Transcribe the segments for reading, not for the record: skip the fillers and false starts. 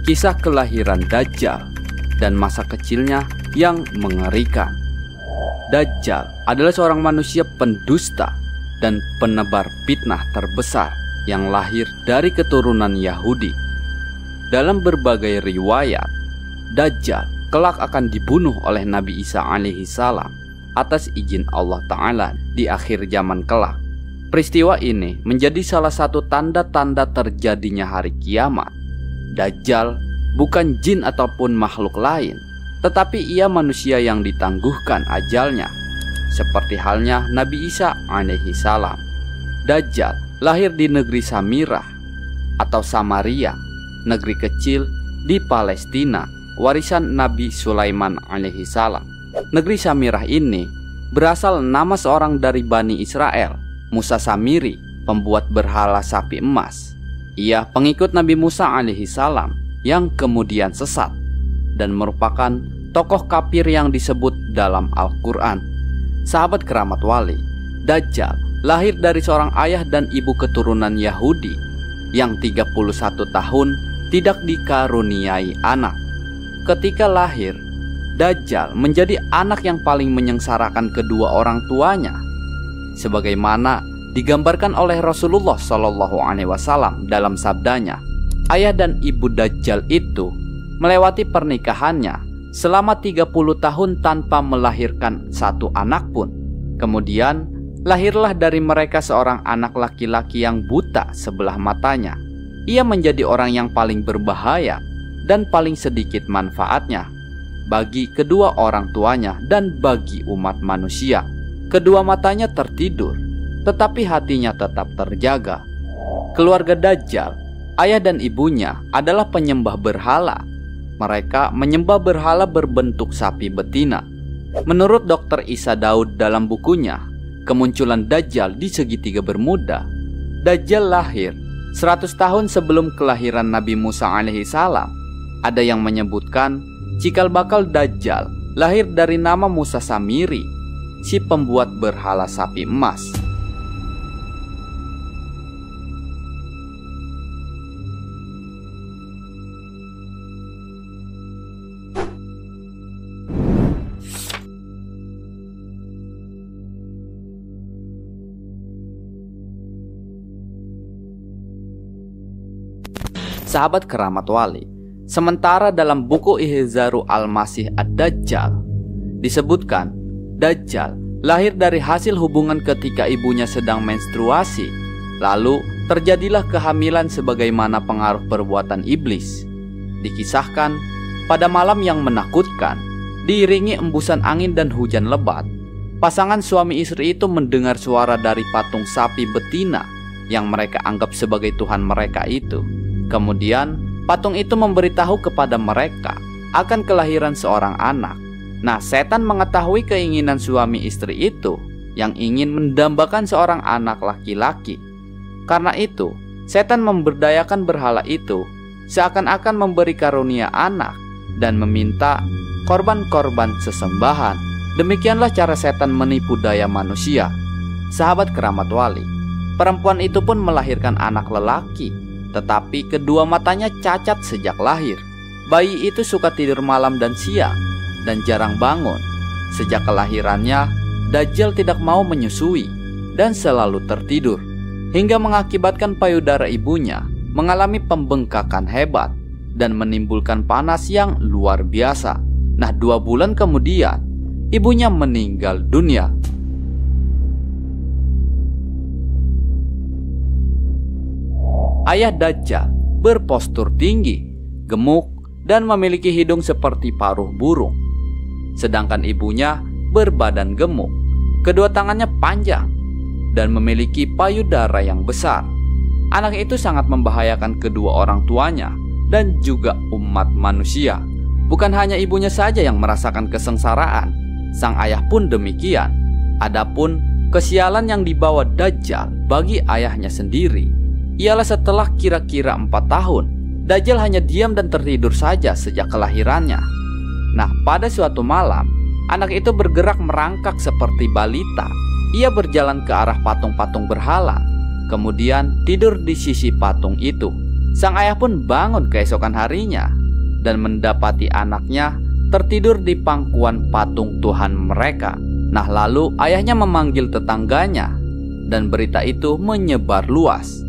kisah kelahiran Dajjal dan masa kecilnya yang mengerikan. Dajjal adalah seorang manusia pendusta dan penebar fitnah terbesar yang lahir dari keturunan Yahudi. Dalam berbagai riwayat, Dajjal kelak akan dibunuh oleh Nabi Isa alaihi salam atas izin Allah Ta'ala di akhir zaman kelak. Peristiwa ini menjadi salah satu tanda-tanda terjadinya hari kiamat. Dajjal bukan jin ataupun makhluk lain, tetapi ia manusia yang ditangguhkan ajalnya, seperti halnya Nabi Isa alaihi salam. Dajjal lahir di negeri Samirah atau Samaria, negeri kecil di Palestina, warisan Nabi Sulaiman alaihi salam. Negeri Samirah ini berasal nama seorang dari Bani Israel, Musa Samiri, pembuat berhala sapi emas. Ia pengikut Nabi Musa alaihi salam yang kemudian sesat dan merupakan tokoh kafir yang disebut dalam Al-Quran. Sahabat keramat wali, Dajjal lahir dari seorang ayah dan ibu keturunan Yahudi yang 31 tahun tidak dikaruniai anak. Ketika lahir, Dajjal menjadi anak yang paling menyengsarakan kedua orang tuanya, sebagaimana digambarkan oleh Rasulullah SAW dalam sabdanya. Ayah dan ibu Dajjal itu melewati pernikahannya selama 30 tahun tanpa melahirkan satu anak pun. Kemudian lahirlah dari mereka seorang anak laki-laki yang buta sebelah matanya. Ia menjadi orang yang paling berbahaya dan paling sedikit manfaatnya bagi kedua orang tuanya dan bagi umat manusia. Kedua matanya tertidur, tetapi hatinya tetap terjaga. Keluarga Dajjal, ayah dan ibunya adalah penyembah berhala. Mereka menyembah berhala berbentuk sapi betina. Menurut Dr. Isa Daud dalam bukunya Kemunculan Dajjal di Segitiga Bermuda, Dajjal lahir 100 tahun sebelum kelahiran Nabi Musa alaihi salam. Ada yang menyebutkan cikal bakal Dajjal lahir dari nama Musa Samiri, si pembuat berhala sapi emas. Sahabat keramat wali, sementara dalam buku Ihzaru Al-Masih Ad-Dajjal disebutkan Dajjal lahir dari hasil hubungan ketika ibunya sedang menstruasi. Lalu terjadilah kehamilan sebagaimana pengaruh perbuatan iblis. Dikisahkan pada malam yang menakutkan, diiringi embusan angin dan hujan lebat, pasangan suami istri itu mendengar suara dari patung sapi betina yang mereka anggap sebagai Tuhan mereka itu. Kemudian patung itu memberitahu kepada mereka akan kelahiran seorang anak. Nah, setan mengetahui keinginan suami istri itu yang ingin mendambakan seorang anak laki-laki. Karena itu, setan memberdayakan berhala itu seakan-akan memberi karunia anak dan meminta korban-korban sesembahan. Demikianlah cara setan menipu daya manusia. Sahabat keramat wali, perempuan itu pun melahirkan anak lelaki, tetapi kedua matanya cacat sejak lahir. Bayi itu suka tidur malam dan siang dan jarang bangun. Sejak kelahirannya, Dajjal tidak mau menyusui dan selalu tertidur, hingga mengakibatkan payudara ibunya mengalami pembengkakan hebat dan menimbulkan panas yang luar biasa. Nah, 2 bulan kemudian ibunya meninggal dunia. Ayah Dajjal berpostur tinggi, gemuk, dan memiliki hidung seperti paruh burung. Sedangkan ibunya berbadan gemuk, kedua tangannya panjang, dan memiliki payudara yang besar. Anak itu sangat membahayakan kedua orang tuanya dan juga umat manusia. Bukan hanya ibunya saja yang merasakan kesengsaraan, sang ayah pun demikian. Adapun kesialan yang dibawa Dajjal bagi ayahnya sendiri ialah setelah kira-kira 4 tahun, Dajjal hanya diam dan tertidur saja sejak kelahirannya. Nah, pada suatu malam, anak itu bergerak merangkak seperti balita. Ia berjalan ke arah patung-patung berhala, kemudian tidur di sisi patung itu. Sang ayah pun bangun keesokan harinya dan mendapati anaknya tertidur di pangkuan patung Tuhan mereka. Nah, lalu ayahnya memanggil tetangganya dan berita itu menyebar luas.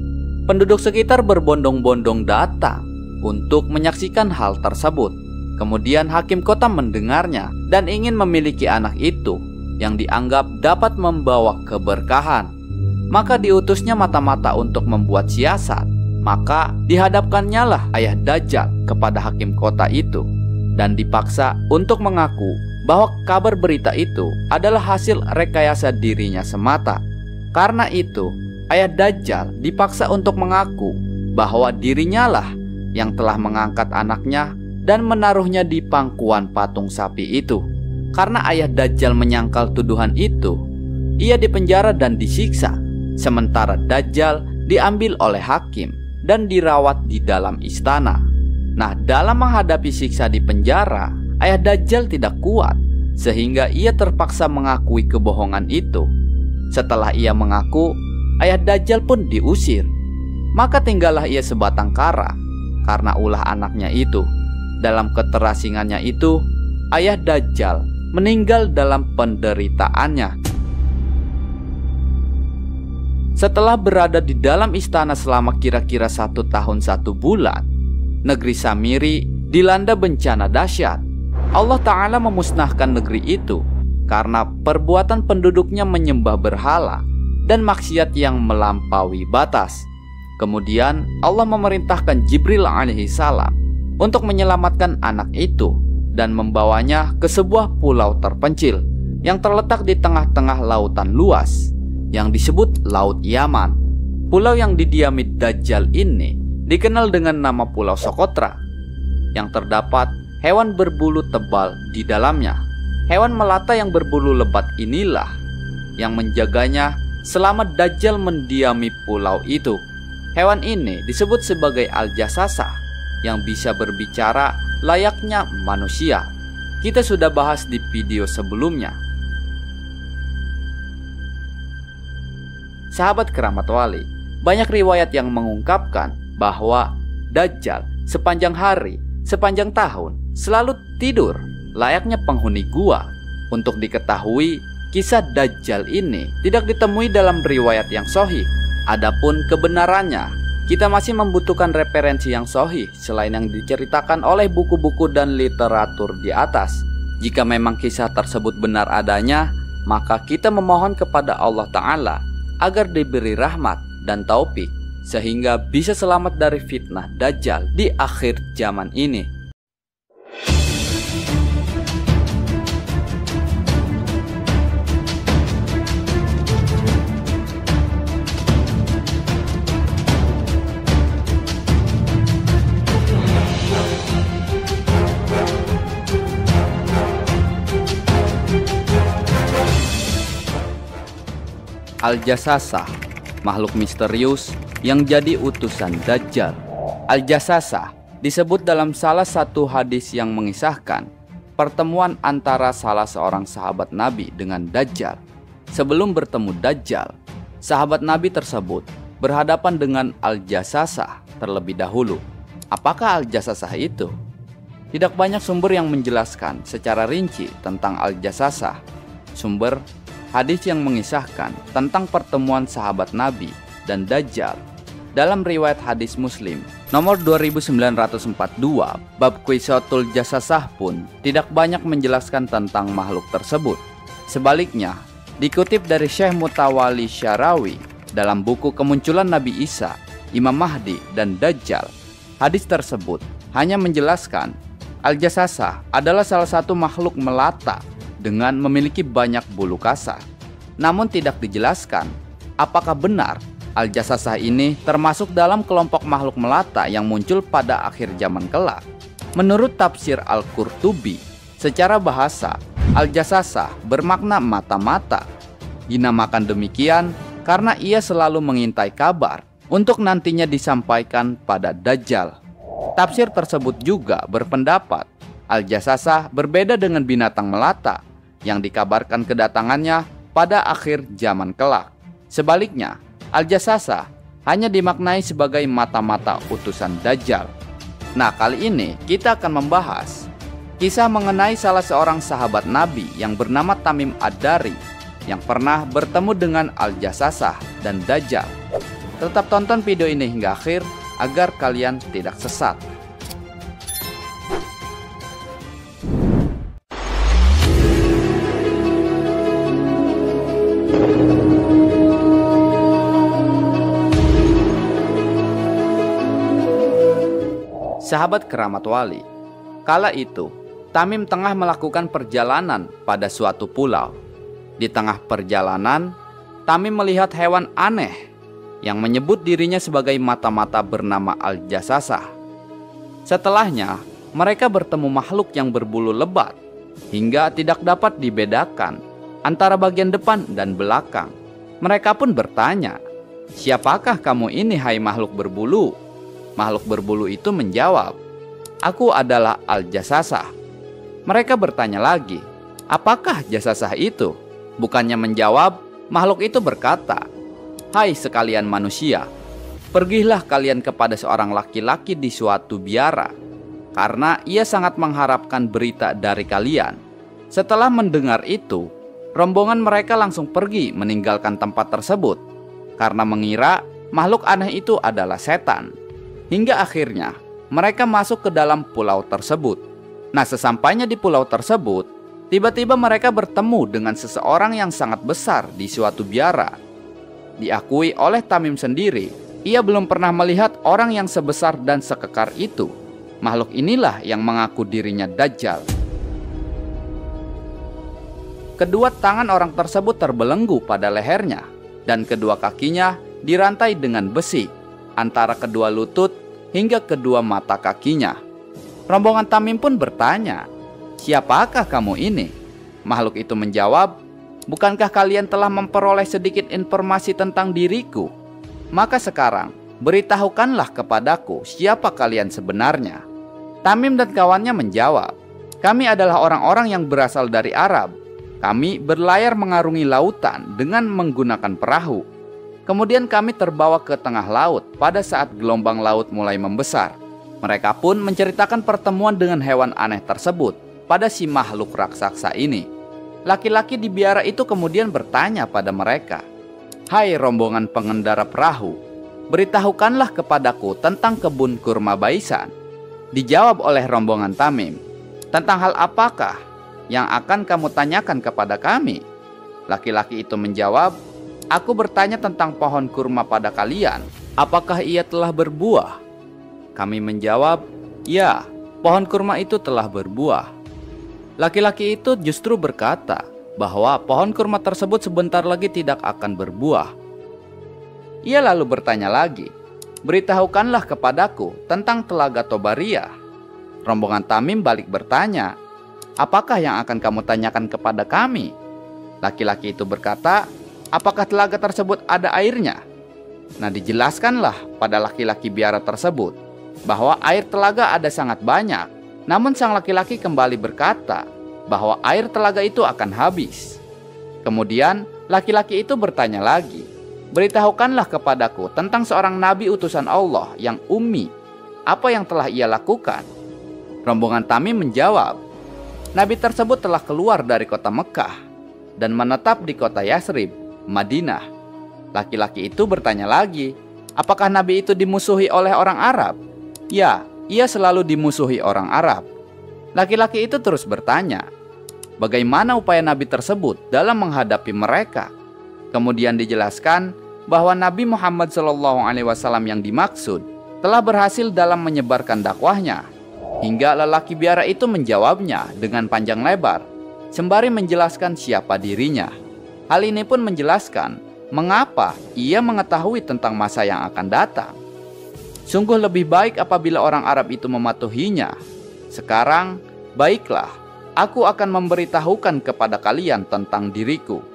Penduduk sekitar berbondong-bondong datang untuk menyaksikan hal tersebut. Kemudian hakim kota mendengarnya dan ingin memiliki anak itu yang dianggap dapat membawa keberkahan. Maka diutusnya mata-mata untuk membuat siasat. Maka dihadapkannya lah ayah Dajjal kepada hakim kota itu dan dipaksa untuk mengaku bahwa kabar berita itu adalah hasil rekayasa dirinya semata. Karena itu, ayah Dajjal dipaksa untuk mengaku bahwa dirinya lah yang telah mengangkat anaknya dan menaruhnya di pangkuan patung sapi itu. Karena ayah Dajjal menyangkal tuduhan itu, ia dipenjara dan disiksa. Sementara Dajjal diambil oleh hakim dan dirawat di dalam istana. Nah, dalam menghadapi siksa di penjara, ayah Dajjal tidak kuat, sehingga ia terpaksa mengakui kebohongan itu. Setelah ia mengaku, ayah Dajjal pun diusir. Maka tinggallah ia sebatang kara karena ulah anaknya itu. Dalam keterasingannya itu, ayah Dajjal meninggal dalam penderitaannya. Setelah berada di dalam istana selama kira-kira 1 tahun 1 bulan, negeri Samiri dilanda bencana dahsyat. Allah Ta'ala memusnahkan negeri itu karena perbuatan penduduknya menyembah berhala dan maksiat yang melampaui batas. Kemudian Allah memerintahkan Jibril alaihissalam untuk menyelamatkan anak itu dan membawanya ke sebuah pulau terpencil yang terletak di tengah-tengah lautan luas yang disebut Laut Yaman. Pulau yang didiami Dajjal ini dikenal dengan nama Pulau Sokotra, yang terdapat hewan berbulu tebal di dalamnya. Hewan melata yang berbulu lebat inilah yang menjaganya selama Dajjal mendiami pulau itu. Hewan ini disebut sebagai Al-Jasasah, yang bisa berbicara layaknya manusia. Kita sudah bahas di video sebelumnya. Sahabat keramat wali, banyak riwayat yang mengungkapkan bahwa Dajjal sepanjang hari, sepanjang tahun selalu tidur layaknya penghuni gua. Untuk diketahui, kisah Dajjal ini tidak ditemui dalam riwayat yang sahih. Adapun kebenarannya, kita masih membutuhkan referensi yang sahih selain yang diceritakan oleh buku-buku dan literatur di atas. Jika memang kisah tersebut benar adanya, maka kita memohon kepada Allah Ta'ala agar diberi rahmat dan taufik sehingga bisa selamat dari fitnah Dajjal di akhir zaman ini. Al-Jasasah, makhluk misterius yang jadi utusan Dajjal. Al-Jasasah disebut dalam salah satu hadis yang mengisahkan pertemuan antara salah seorang sahabat Nabi dengan Dajjal. Sebelum bertemu Dajjal, sahabat Nabi tersebut berhadapan dengan Al-Jasasah terlebih dahulu. Apakah Al-Jasasah itu? Tidak banyak sumber yang menjelaskan secara rinci tentang Al-Jasasah. Sumber hadis yang mengisahkan tentang pertemuan sahabat Nabi dan Dajjal dalam riwayat hadis Muslim nomor 2942 bab Qisatul Jasasah pun tidak banyak menjelaskan tentang makhluk tersebut. Sebaliknya, dikutip dari Syekh Mutawalli Syarawi dalam buku Kemunculan Nabi Isa, Imam Mahdi dan Dajjal, hadis tersebut hanya menjelaskan Al-Jasasah adalah salah satu makhluk melata dengan memiliki banyak bulu kasar. Namun tidak dijelaskan apakah benar Al-Jasasah ini termasuk dalam kelompok makhluk melata yang muncul pada akhir zaman kelak. Menurut tafsir Al-Qurtubi, secara bahasa Al-Jasasah bermakna mata-mata. Dinamakan demikian karena ia selalu mengintai kabar untuk nantinya disampaikan pada Dajjal. Tafsir tersebut juga berpendapat Al-Jasasah berbeda dengan binatang melata yang dikabarkan kedatangannya pada akhir zaman kelak. Sebaliknya, Al-Jasasah hanya dimaknai sebagai mata-mata utusan Dajjal. Nah, kali ini kita akan membahas kisah mengenai salah seorang sahabat Nabi yang bernama Tamim Ad-Dari yang pernah bertemu dengan Al-Jassasah dan Dajjal. Tetap tonton video ini hingga akhir agar kalian tidak sesat. Sahabat keramat wali, kala itu Tamim tengah melakukan perjalanan pada suatu pulau. Di tengah perjalanan, Tamim melihat hewan aneh yang menyebut dirinya sebagai mata-mata bernama Al-Jassasah. Setelahnya, mereka bertemu makhluk yang berbulu lebat hingga tidak dapat dibedakan antara bagian depan dan belakang. Mereka pun bertanya, "Siapakah kamu ini, hai makhluk berbulu?" Makhluk berbulu itu menjawab, "Aku adalah Al-Jassasah." Mereka bertanya lagi, "Apakah Jassasah itu?" Bukannya menjawab, makhluk itu berkata, "Hai sekalian manusia, pergilah kalian kepada seorang laki-laki di suatu biara, karena ia sangat mengharapkan berita dari kalian." Setelah mendengar itu, rombongan mereka langsung pergi meninggalkan tempat tersebut, karena mengira makhluk aneh itu adalah setan. Hingga akhirnya mereka masuk ke dalam pulau tersebut. Nah, sesampainya di pulau tersebut, tiba-tiba mereka bertemu dengan seseorang yang sangat besar di suatu biara. Diakui oleh Tamim sendiri, ia belum pernah melihat orang yang sebesar dan sekekar itu. Makhluk inilah yang mengaku dirinya Dajjal. Kedua tangan orang tersebut terbelenggu pada lehernya, dan kedua kakinya dirantai dengan besi antara kedua lutut hingga kedua mata kakinya. Rombongan Tamim pun bertanya, "Siapakah kamu ini?" Makhluk itu menjawab, "Bukankah kalian telah memperoleh sedikit informasi tentang diriku? Maka sekarang beritahukanlah kepadaku siapa kalian sebenarnya." Tamim dan kawannya menjawab, "Kami adalah orang-orang yang berasal dari Arab. Kami berlayar mengarungi lautan dengan menggunakan perahu. Kemudian kami terbawa ke tengah laut pada saat gelombang laut mulai membesar." Mereka pun menceritakan pertemuan dengan hewan aneh tersebut pada si makhluk raksasa ini. Laki-laki di biara itu kemudian bertanya pada mereka, "Hai rombongan pengendara perahu, beritahukanlah kepadaku tentang kebun kurma Baisan." Dijawab oleh rombongan Tamim, "Tentang hal apakah yang akan kamu tanyakan kepada kami?" Laki-laki itu menjawab, "Aku bertanya tentang pohon kurma pada kalian. Apakah ia telah berbuah?" Kami menjawab, "Ya, pohon kurma itu telah berbuah." Laki-laki itu justru berkata bahwa pohon kurma tersebut sebentar lagi tidak akan berbuah. Ia lalu bertanya lagi, "Beritahukanlah kepadaku tentang telaga Tobaria." Rombongan Tamim balik bertanya, "Apakah yang akan kamu tanyakan kepada kami?" Laki-laki itu berkata, "Apakah telaga tersebut ada airnya?" Nah, dijelaskanlah pada laki-laki biara tersebut bahwa air telaga ada sangat banyak. Namun sang laki-laki kembali berkata bahwa air telaga itu akan habis. Kemudian laki-laki itu bertanya lagi, "Beritahukanlah kepadaku tentang seorang nabi utusan Allah yang ummi. Apa yang telah ia lakukan?" Rombongan Tamim menjawab, "Nabi tersebut telah keluar dari kota Mekah dan menetap di kota Yasrib, Madinah." Laki-laki itu bertanya lagi, "Apakah nabi itu dimusuhi oleh orang Arab?" "Ya, ia selalu dimusuhi orang Arab." Laki-laki itu terus bertanya, "Bagaimana upaya nabi tersebut dalam menghadapi mereka?" Kemudian dijelaskan bahwa Nabi Muhammad SAW yang dimaksud telah berhasil dalam menyebarkan dakwahnya. Hingga lelaki biara itu menjawabnya dengan panjang lebar, sembari menjelaskan siapa dirinya. Hal ini pun menjelaskan mengapa ia mengetahui tentang masa yang akan datang. Sungguh lebih baik apabila orang Arab itu mematuhinya. Sekarang, baiklah, aku akan memberitahukan kepada kalian tentang diriku.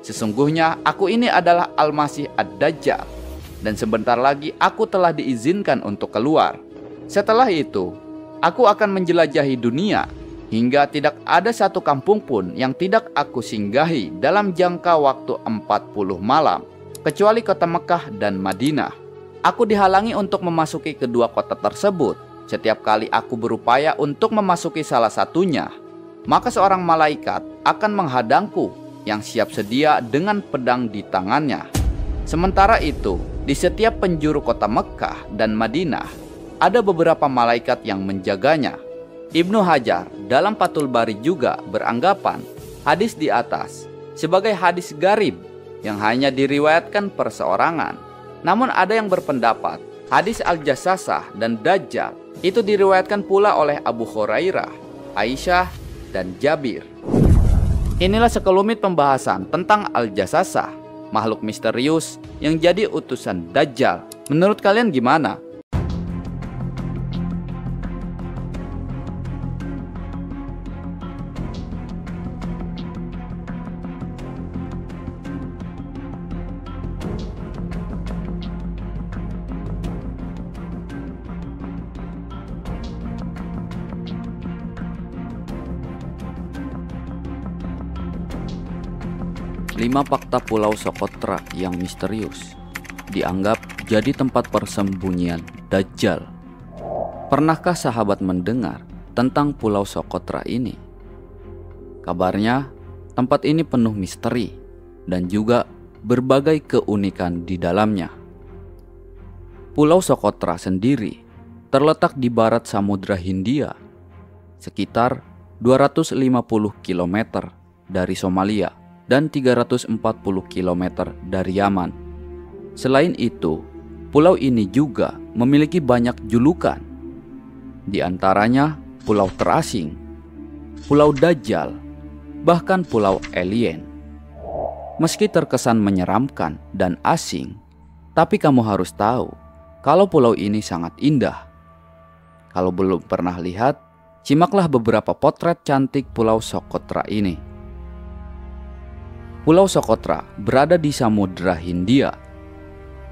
Sesungguhnya aku ini adalah Al-Masih Ad-Dajjal, dan sebentar lagi aku telah diizinkan untuk keluar. Setelah itu, aku akan menjelajahi dunia hingga tidak ada satu kampung pun yang tidak aku singgahi dalam jangka waktu 40 malam, kecuali kota Mekah dan Madinah. Aku dihalangi untuk memasuki kedua kota tersebut Setiap kali aku berupaya untuk memasuki salah satunya, maka seorang malaikat akan menghadangku yang siap sedia dengan pedang di tangannya. Sementara itu, di setiap penjuru kota Mekkah dan Madinah, ada beberapa malaikat yang menjaganya. Ibnu Hajar dalam Fathul Bari juga beranggapan hadis di atas sebagai hadis gharib yang hanya diriwayatkan perseorangan. Namun ada yang berpendapat hadis Al-Jassasah dan Dajjal itu diriwayatkan pula oleh Abu Hurairah, Aisyah, dan Jabir. Inilah sekelumit pembahasan tentang Al-Jassasah, makhluk misterius yang jadi utusan Dajjal. Menurut kalian gimana? Lima fakta Pulau Socotra yang misterius dianggap jadi tempat persembunyian Dajjal. Pernahkah sahabat mendengar tentang Pulau Socotra ini? Kabarnya tempat ini penuh misteri dan juga berbagai keunikan di dalamnya. Pulau Socotra sendiri terletak di barat Samudra Hindia, sekitar 250 km dari Somalia dan 340 km dari Yaman. Selain itu, pulau ini juga memiliki banyak julukan. Di antaranya Pulau Terasing, Pulau Dajjal, bahkan Pulau Alien. Meski terkesan menyeramkan dan asing, tapi kamu harus tahu kalau pulau ini sangat indah. Kalau belum pernah lihat, simaklah beberapa potret cantik Pulau Socotra ini. Pulau Socotra berada di Samudra Hindia.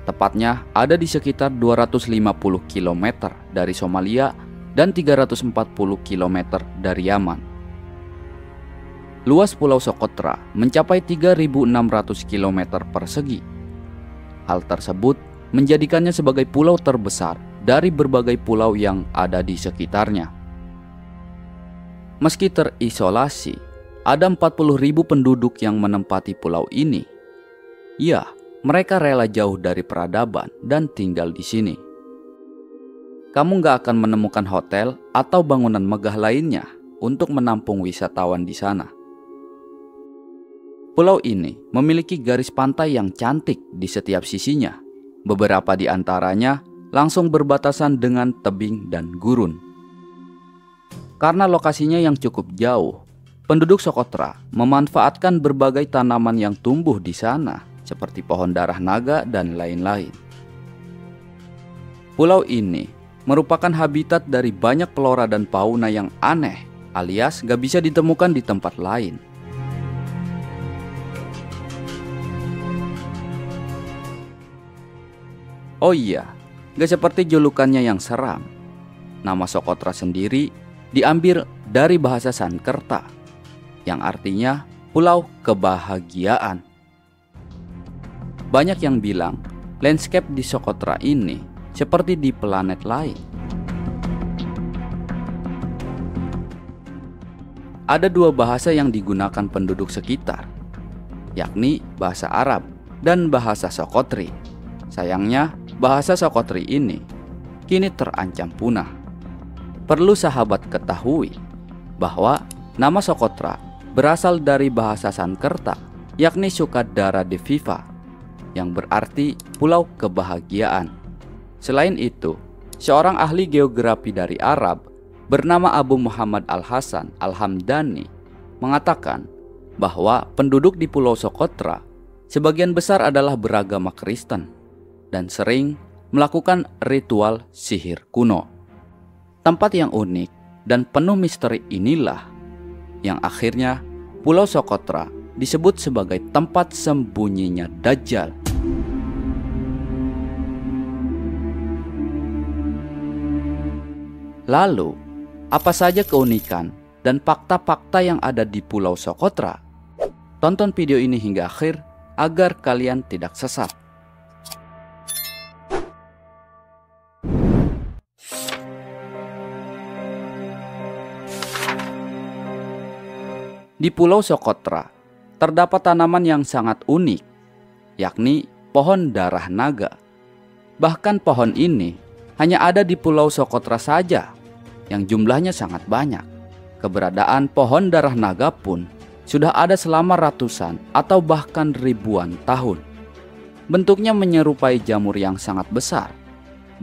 Tepatnya ada di sekitar 250 km dari Somalia dan 340 km dari Yaman. Luas Pulau Socotra mencapai 3.600 km persegi. Hal tersebut menjadikannya sebagai pulau terbesar dari berbagai pulau yang ada di sekitarnya. Meski terisolasi, ada 40.000 penduduk yang menempati pulau ini. Ya, mereka rela jauh dari peradaban dan tinggal di sini. Kamu gak akan menemukan hotel atau bangunan megah lainnya untuk menampung wisatawan di sana. Pulau ini memiliki garis pantai yang cantik di setiap sisinya. Beberapa di antaranya langsung berbatasan dengan tebing dan gurun. Karena lokasinya yang cukup jauh, penduduk Socotra memanfaatkan berbagai tanaman yang tumbuh di sana, seperti pohon darah naga dan lain-lain. Pulau ini merupakan habitat dari banyak flora dan fauna yang aneh, alias gak bisa ditemukan di tempat lain. Oh iya, gak seperti julukannya yang seram. Nama Socotra sendiri diambil dari bahasa Sanskerta, yang artinya Pulau Kebahagiaan. Banyak yang bilang landscape di Socotra ini seperti di planet lain. Ada dua bahasa yang digunakan penduduk sekitar, yakni bahasa Arab dan bahasa Sokotri. Sayangnya, bahasa Sokotri ini kini terancam punah. Perlu sahabat ketahui bahwa nama Socotra berasal dari bahasa Sanskerta, yakni Sukadara Deviva, yang berarti Pulau Kebahagiaan. Selain itu, seorang ahli geografi dari Arab bernama Abu Muhammad Al-Hasan Al-Hamdani mengatakan bahwa penduduk di Pulau Socotra sebagian besar adalah beragama Kristen dan sering melakukan ritual sihir kuno. Tempat yang unik dan penuh misteri inilah yang akhirnya Pulau Socotra disebut sebagai tempat sembunyinya Dajjal. Lalu, apa saja keunikan dan fakta-fakta yang ada di Pulau Socotra? Tonton video ini hingga akhir agar kalian tidak sesat. Di Pulau Socotra terdapat tanaman yang sangat unik, yakni pohon darah naga. Bahkan pohon ini hanya ada di Pulau Socotra saja, yang jumlahnya sangat banyak. Keberadaan pohon darah naga pun sudah ada selama ratusan atau bahkan ribuan tahun. Bentuknya menyerupai jamur yang sangat besar.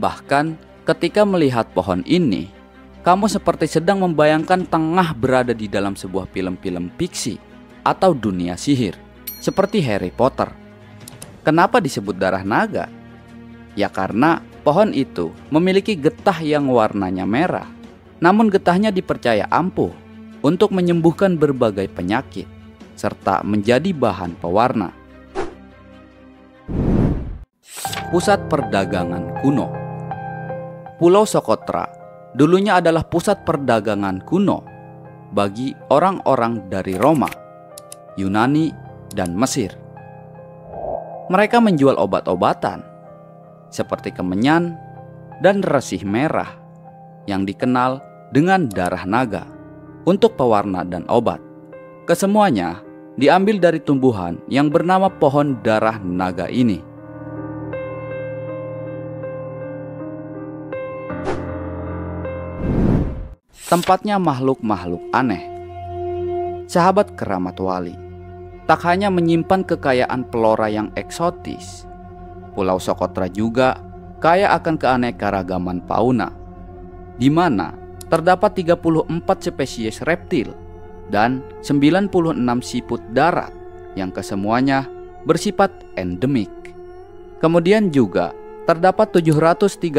Bahkan ketika melihat pohon ini, kamu seperti sedang membayangkan tengah berada di dalam sebuah film-film fiksi atau dunia sihir, seperti Harry Potter. Kenapa disebut darah naga? Ya karena pohon itu memiliki getah yang warnanya merah. Namun getahnya dipercaya ampuh untuk menyembuhkan berbagai penyakit, serta menjadi bahan pewarna. Pusat perdagangan kuno. Pulau Socotra dulunya adalah pusat perdagangan kuno bagi orang-orang dari Roma, Yunani, dan Mesir. Mereka menjual obat-obatan seperti kemenyan dan resih merah yang dikenal dengan darah naga untuk pewarna dan obat. Kesemuanya diambil dari tumbuhan yang bernama pohon darah naga ini. Tempatnya makhluk-makhluk aneh. Sahabat keramat wali, tak hanya menyimpan kekayaan flora yang eksotis, Pulau Socotra juga kaya akan keanekaragaman fauna, di mana terdapat 34 spesies reptil dan 96 siput darat yang kesemuanya bersifat endemik. Kemudian juga terdapat 730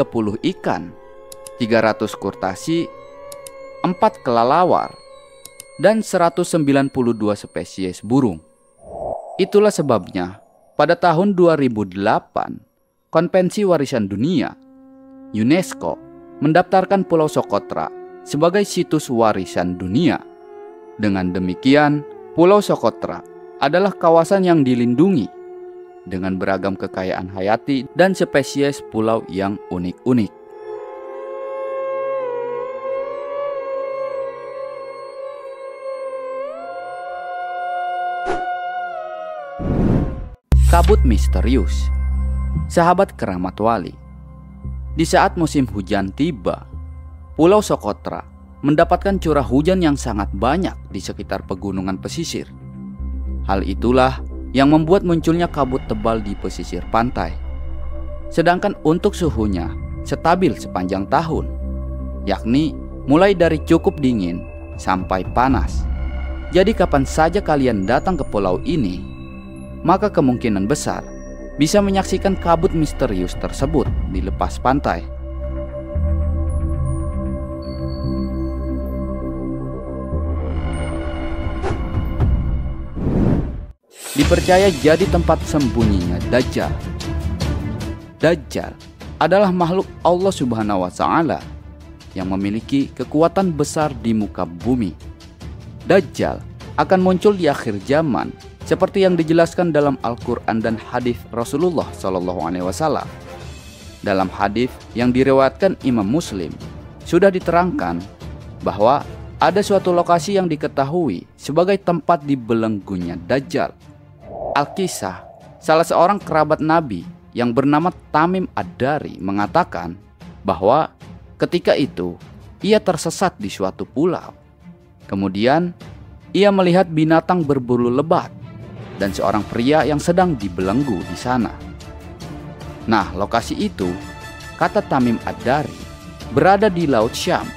ikan, 300 kurtasi, 4 kelelawar, dan 192 spesies burung. Itulah sebabnya pada tahun 2008, Konvensi Warisan Dunia UNESCO mendaftarkan Pulau Socotra sebagai situs warisan dunia. Dengan demikian, Pulau Socotra adalah kawasan yang dilindungi dengan beragam kekayaan hayati dan spesies pulau yang unik-unik. Kabut misterius. Sahabat keramat wali, di saat musim hujan tiba, Pulau Socotra mendapatkan curah hujan yang sangat banyak di sekitar pegunungan pesisir. Hal itulah yang membuat munculnya kabut tebal di pesisir pantai. Sedangkan untuk suhunya stabil sepanjang tahun, yakni mulai dari cukup dingin sampai panas. Jadi kapan saja kalian datang ke pulau ini, maka kemungkinan besar bisa menyaksikan kabut misterius tersebut di lepas pantai. Dipercaya jadi tempat sembunyinya Dajjal. Dajjal adalah makhluk Allah Subhanahu wa Ta'ala yang memiliki kekuatan besar di muka bumi. Dajjal akan muncul di akhir zaman seperti yang dijelaskan dalam Al-Quran dan hadis Rasulullah SAW. Dalam hadis yang diriwayatkan Imam Muslim, sudah diterangkan bahwa ada suatu lokasi yang diketahui sebagai tempat dibelenggunya Dajjal. Al-Kisah, salah seorang kerabat Nabi yang bernama Tamim Ad-Dari mengatakan bahwa ketika itu ia tersesat di suatu pulau. Kemudian ia melihat binatang berbulu lebat dan seorang pria yang sedang dibelenggu di sana. Nah, lokasi itu, kata Tamim Ad-Dari, berada di Laut Syam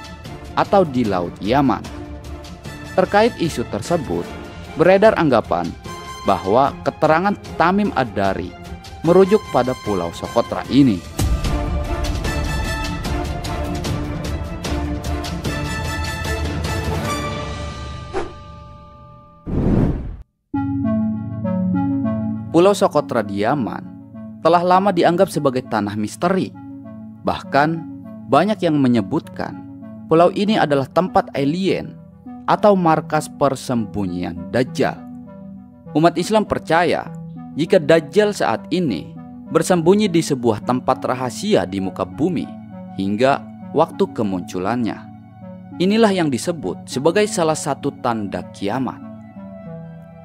atau di Laut Yaman. Terkait isu tersebut, beredar anggapan bahwa keterangan Tamim Ad-Dari merujuk pada Pulau Socotra ini. Pulau Socotra di Yaman telah lama dianggap sebagai tanah misteri. Bahkan banyak yang menyebutkan pulau ini adalah tempat alien atau markas persembunyian Dajjal. Umat Islam percaya jika Dajjal saat ini bersembunyi di sebuah tempat rahasia di muka bumi hingga waktu kemunculannya. Inilah yang disebut sebagai salah satu tanda kiamat.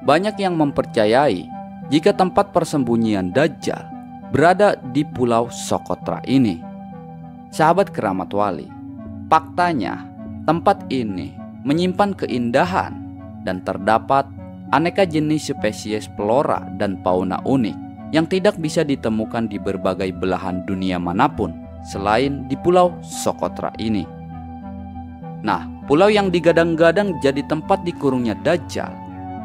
Banyak yang mempercayai jika tempat persembunyian Dajjal berada di Pulau Sokotra ini. Sahabat Keramat Wali, faktanya tempat ini menyimpan keindahan dan terdapat aneka jenis spesies flora dan fauna unik yang tidak bisa ditemukan di berbagai belahan dunia manapun selain di Pulau Sokotra ini. Nah, pulau yang digadang-gadang jadi tempat dikurungnya Dajjal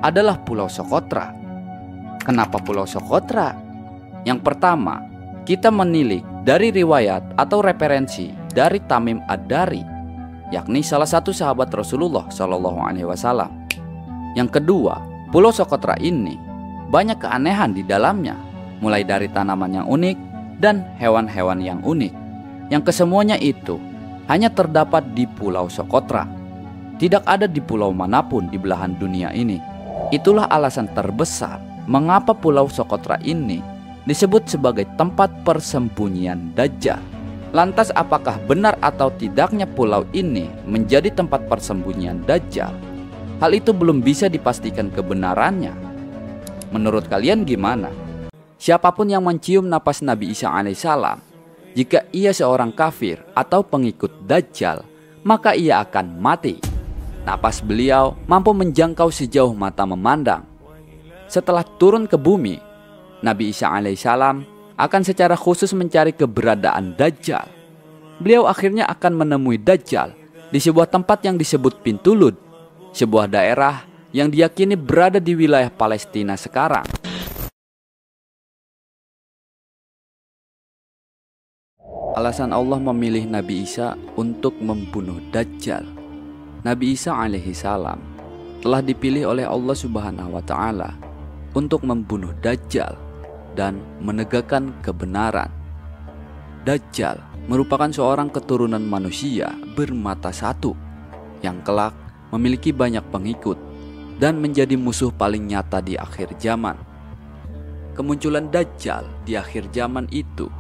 adalah Pulau Sokotra. Kenapa Pulau Sokotra? Yang pertama, kita menilik dari riwayat atau referensi dari Tamim Ad-Dari, yakni salah satu sahabat Rasulullah SAW. Yang kedua, Pulau Sokotra ini banyak keanehan di dalamnya, mulai dari tanaman yang unik dan hewan-hewan yang unik, yang kesemuanya itu hanya terdapat di Pulau Sokotra. Tidak ada di pulau manapun di belahan dunia ini. Itulah alasan terbesar mengapa Pulau Sokotra ini disebut sebagai tempat persembunyian Dajjal. Lantas apakah benar atau tidaknya pulau ini menjadi tempat persembunyian Dajjal? Hal itu belum bisa dipastikan kebenarannya. Menurut kalian gimana? Siapapun yang mencium napas Nabi Isa alaihissalam, jika ia seorang kafir atau pengikut Dajjal, maka ia akan mati. Napas beliau mampu menjangkau sejauh mata memandang. Setelah turun ke bumi, Nabi Isa alaihissalam akan secara khusus mencari keberadaan Dajjal. Beliau akhirnya akan menemui Dajjal di sebuah tempat yang disebut Pintu Lud, sebuah daerah yang diyakini berada di wilayah Palestina sekarang. Alasan Allah memilih Nabi Isa untuk membunuh Dajjal. Nabi Isa alaihissalam telah dipilih oleh Allah Subhanahu wa Ta'ala untuk membunuh Dajjal dan menegakkan kebenaran. Dajjal merupakan seorang keturunan manusia bermata satu yang kelak memiliki banyak pengikut dan menjadi musuh paling nyata di akhir zaman. Kemunculan Dajjal di akhir zaman itu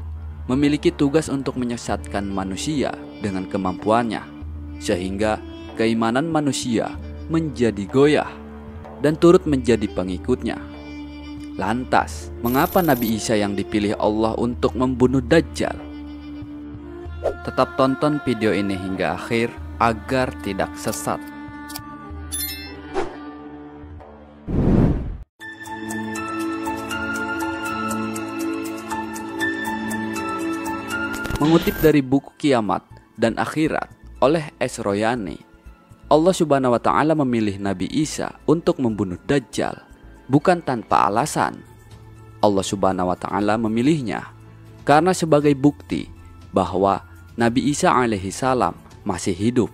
memiliki tugas untuk menyesatkan manusia dengan kemampuannya, sehingga keimanan manusia menjadi goyah dan turut menjadi pengikutnya. Lantas, mengapa Nabi Isa yang dipilih Allah untuk membunuh Dajjal? Tetap tonton video ini hingga akhir agar tidak sesat. Mengutip dari buku Kiamat dan Akhirat oleh S. Royani, Allah Subhanahu wa Ta'ala memilih Nabi Isa untuk membunuh Dajjal bukan tanpa alasan. Allah Subhanahu wa Ta'ala memilihnya karena sebagai bukti bahwa Nabi Isa alaihissalam masih hidup.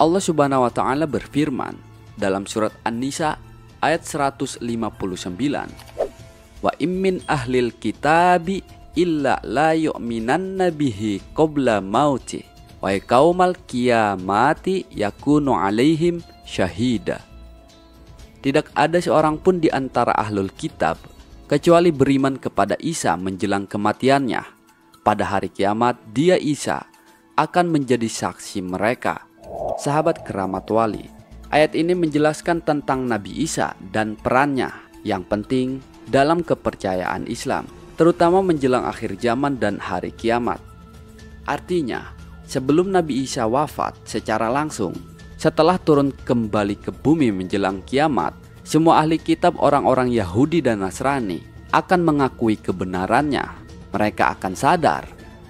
Allah Subhanahu wa Ta'ala berfirman dalam surat An-Nisa ayat 159, "Wa immin ahlil kitabi illa la yu'minanna bihi qabla mauti wa yaumal qiyamati yakunu alaihim syahida." Tidak ada seorang pun di antara ahlul kitab kecuali beriman kepada Isa menjelang kematiannya. Pada hari kiamat dia Isa akan menjadi saksi mereka. Sahabat Keramat Wali, ayat ini menjelaskan tentang Nabi Isa dan perannya yang penting dalam kepercayaan Islam, terutama menjelang akhir zaman dan hari kiamat. Artinya, sebelum Nabi Isa wafat secara langsung, setelah turun kembali ke bumi menjelang kiamat, semua ahli kitab orang-orang Yahudi dan Nasrani akan mengakui kebenarannya. Mereka akan sadar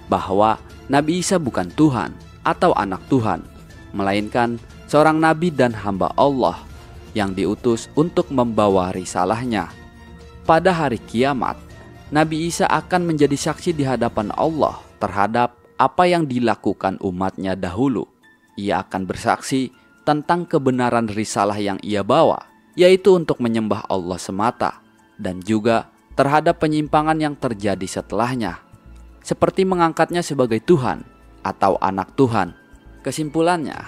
bahwa Nabi Isa bukan Tuhan atau anak Tuhan, melainkan seorang nabi dan hamba Allah yang diutus untuk membawa risalahnya. Pada hari kiamat, Nabi Isa akan menjadi saksi di hadapan Allah terhadap apa yang dilakukan umatnya dahulu. Ia akan bersaksi tentang kebenaran risalah yang ia bawa, yaitu untuk menyembah Allah semata, dan juga terhadap penyimpangan yang terjadi setelahnya, seperti mengangkatnya sebagai Tuhan atau anak Tuhan. Kesimpulannya,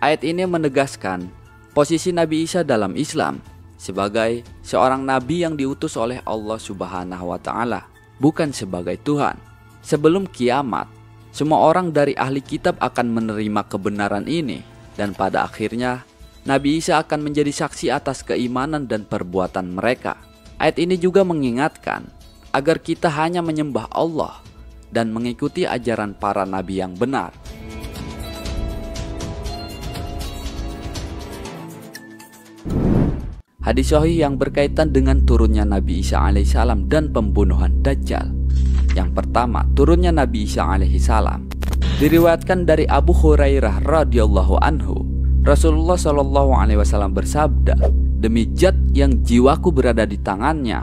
ayat ini menegaskan posisi Nabi Isa dalam Islam sebagai seorang nabi yang diutus oleh Allah Subhanahu wa Ta'ala, bukan sebagai Tuhan. Sebelum kiamat, semua orang dari ahli kitab akan menerima kebenaran ini, dan pada akhirnya Nabi Isa akan menjadi saksi atas keimanan dan perbuatan mereka. Ayat ini juga mengingatkan agar kita hanya menyembah Allah dan mengikuti ajaran para nabi yang benar. Hadis sahih yang berkaitan dengan turunnya Nabi Isa alaihissalam dan pembunuhan Dajjal. Yang pertama, turunnya Nabi Isa alaihissalam diriwayatkan dari Abu Hurairah radhiyallahu anhu. Rasulullah shallallahu alaihi wasallam bersabda, "Demi Zat yang jiwaku berada di tangannya,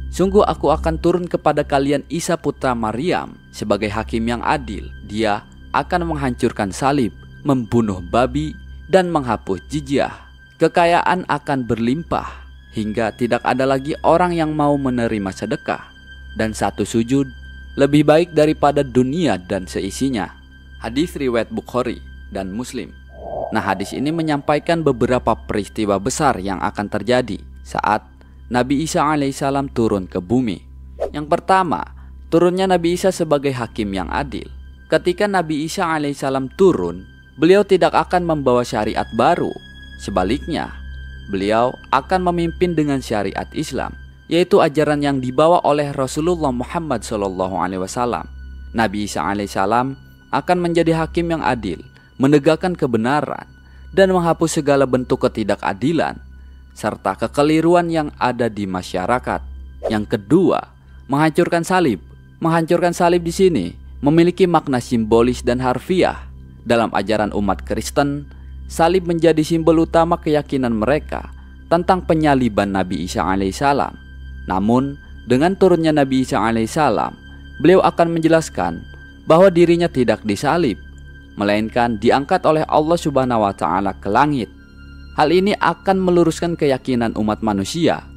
sungguh aku akan turun kepada kalian Isa putra Maryam sebagai hakim yang adil. Dia akan menghancurkan salib, membunuh babi, dan menghapus jizyah. Kekayaan akan berlimpah hingga tidak ada lagi orang yang mau menerima sedekah, dan satu sujud lebih baik daripada dunia dan seisinya." Hadis riwayat Bukhari dan Muslim. Nah, hadis ini menyampaikan beberapa peristiwa besar yang akan terjadi saat Nabi Isa alaihissalam turun ke bumi. Yang pertama, turunnya Nabi Isa sebagai hakim yang adil. Ketika Nabi Isa alaihissalam turun, beliau tidak akan membawa syariat baru. Sebaliknya, beliau akan memimpin dengan syariat Islam, yaitu ajaran yang dibawa oleh Rasulullah Muhammad SAW. Nabi Isa alaihissalam akan menjadi hakim yang adil, menegakkan kebenaran, dan menghapus segala bentuk ketidakadilan serta kekeliruan yang ada di masyarakat. Yang kedua, menghancurkan salib. Menghancurkan salib di sini memiliki makna simbolis dan harfiah. Dalam ajaran umat Kristen, salib menjadi simbol utama keyakinan mereka tentang penyaliban Nabi Isa alaihissalam. Namun, dengan turunnya Nabi Isa alaihissalam, beliau akan menjelaskan bahwa dirinya tidak disalib, melainkan diangkat oleh Allah Subhanahu wa Ta'ala ke langit. Hal ini akan meluruskan keyakinan umat manusia,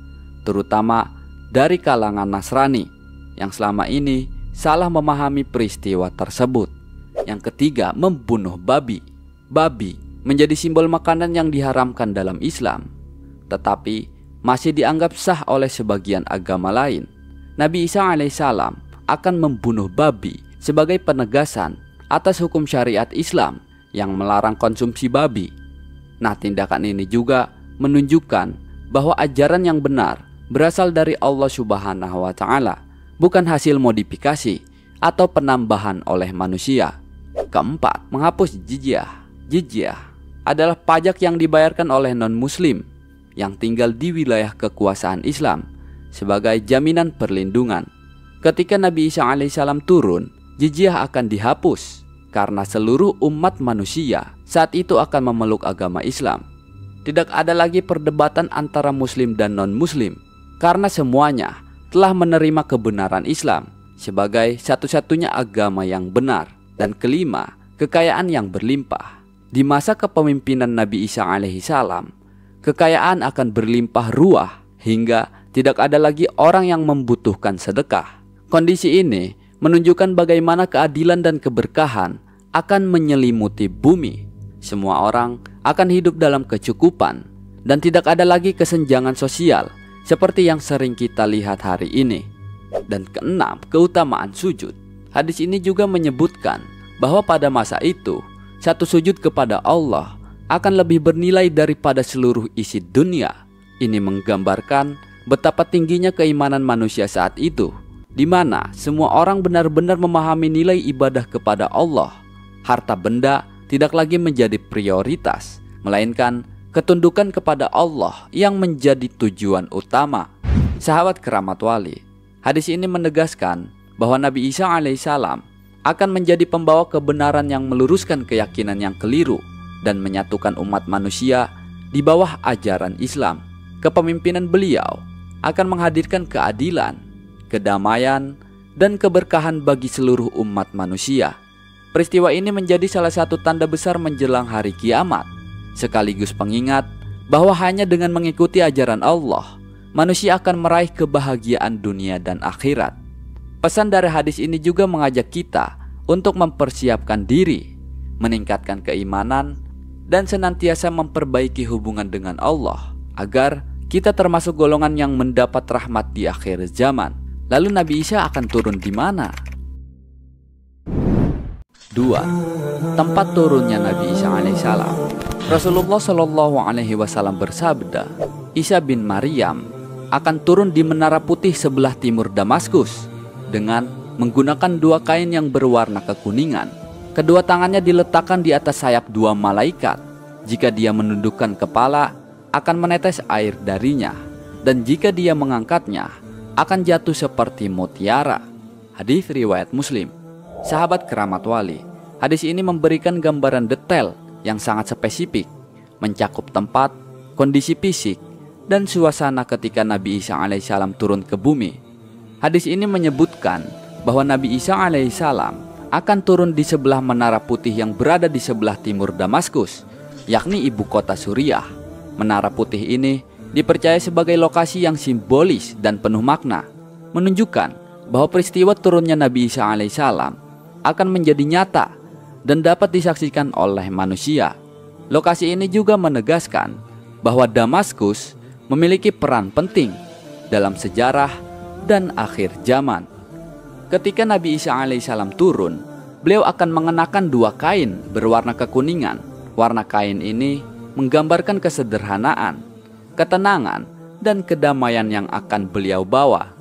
terutama dari kalangan Nasrani yang selama ini salah memahami peristiwa tersebut. Yang ketiga, membunuh babi. Babi menjadi simbol makanan yang diharamkan dalam Islam, tetapi masih dianggap sah oleh sebagian agama lain. Nabi Isa alaihissalam akan membunuh babi sebagai penegasan atas hukum syariat Islam yang melarang konsumsi babi. Nah, tindakan ini juga menunjukkan bahwa ajaran yang benar berasal dari Allah Subhanahu wa Ta'ala, bukan hasil modifikasi atau penambahan oleh manusia. Keempat, menghapus jizyah. Jizyah adalah pajak yang dibayarkan oleh non-muslim yang tinggal di wilayah kekuasaan Islam sebagai jaminan perlindungan. Ketika Nabi Isa alaihissalam turun, jizyah akan dihapus karena seluruh umat manusia saat itu akan memeluk agama Islam. Tidak ada lagi perdebatan antara muslim dan non-muslim karena semuanya telah menerima kebenaran Islam sebagai satu-satunya agama yang benar. Dan kelima, kekayaan yang berlimpah. Di masa kepemimpinan Nabi Isa alaihissalam, kekayaan akan berlimpah ruah hingga tidak ada lagi orang yang membutuhkan sedekah. Kondisi ini menunjukkan bagaimana keadilan dan keberkahan akan menyelimuti bumi. Semua orang akan hidup dalam kecukupan dan tidak ada lagi kesenjangan sosial seperti yang sering kita lihat hari ini. Dan keenam, keutamaan sujud. Hadis ini juga menyebutkan bahwa pada masa itu, satu sujud kepada Allah akan lebih bernilai daripada seluruh isi dunia. Ini menggambarkan betapa tingginya keimanan manusia saat itu, di mana semua orang benar-benar memahami nilai ibadah kepada Allah. Harta benda tidak lagi menjadi prioritas, melainkan ketundukan kepada Allah yang menjadi tujuan utama. Sahabat keramat wali, hadis ini menegaskan bahwa Nabi Isa alaihissalam akan menjadi pembawa kebenaran yang meluruskan keyakinan yang keliru dan menyatukan umat manusia di bawah ajaran Islam. Kepemimpinan beliau akan menghadirkan keadilan, kedamaian, dan keberkahan bagi seluruh umat manusia. Peristiwa ini menjadi salah satu tanda besar menjelang hari kiamat, sekaligus pengingat bahwa hanya dengan mengikuti ajaran Allah, manusia akan meraih kebahagiaan dunia dan akhirat. Pesan dari hadis ini juga mengajak kita untuk mempersiapkan diri, meningkatkan keimanan, dan senantiasa memperbaiki hubungan dengan Allah, agar kita termasuk golongan yang mendapat rahmat di akhir zaman. Lalu Nabi Isa akan turun di mana? 2. Tempat turunnya Nabi Isa alaihissalam. Rasulullah Shallallahu Alaihi Wasallam bersabda, Isa bin Maryam akan turun di menara putih sebelah timur Damaskus dengan menggunakan 2 kain yang berwarna kekuningan. Kedua tangannya diletakkan di atas sayap 2 malaikat. Jika dia menundukkan kepala, akan menetes air darinya, dan jika dia mengangkatnya, akan jatuh seperti mutiara. Hadis riwayat Muslim. Sahabat keramat wali, hadis ini memberikan gambaran detail yang sangat spesifik, mencakup tempat, kondisi fisik, dan suasana ketika Nabi Isa alaihissalam turun ke bumi. Hadis ini menyebutkan bahwa Nabi Isa alaihissalam akan turun di sebelah menara putih yang berada di sebelah timur Damaskus, yakni ibu kota Suriah. Menara putih ini dipercaya sebagai lokasi yang simbolis dan penuh makna, menunjukkan bahwa peristiwa turunnya Nabi Isa alaihissalam akan menjadi nyata dan dapat disaksikan oleh manusia. Lokasi ini juga menegaskan bahwa Damaskus memiliki peran penting dalam sejarah dan akhir zaman. Ketika Nabi Isa alaihissalam turun, beliau akan mengenakan 2 kain berwarna kekuningan. Warna kain ini menggambarkan kesederhanaan, ketenangan, dan kedamaian yang akan beliau bawa.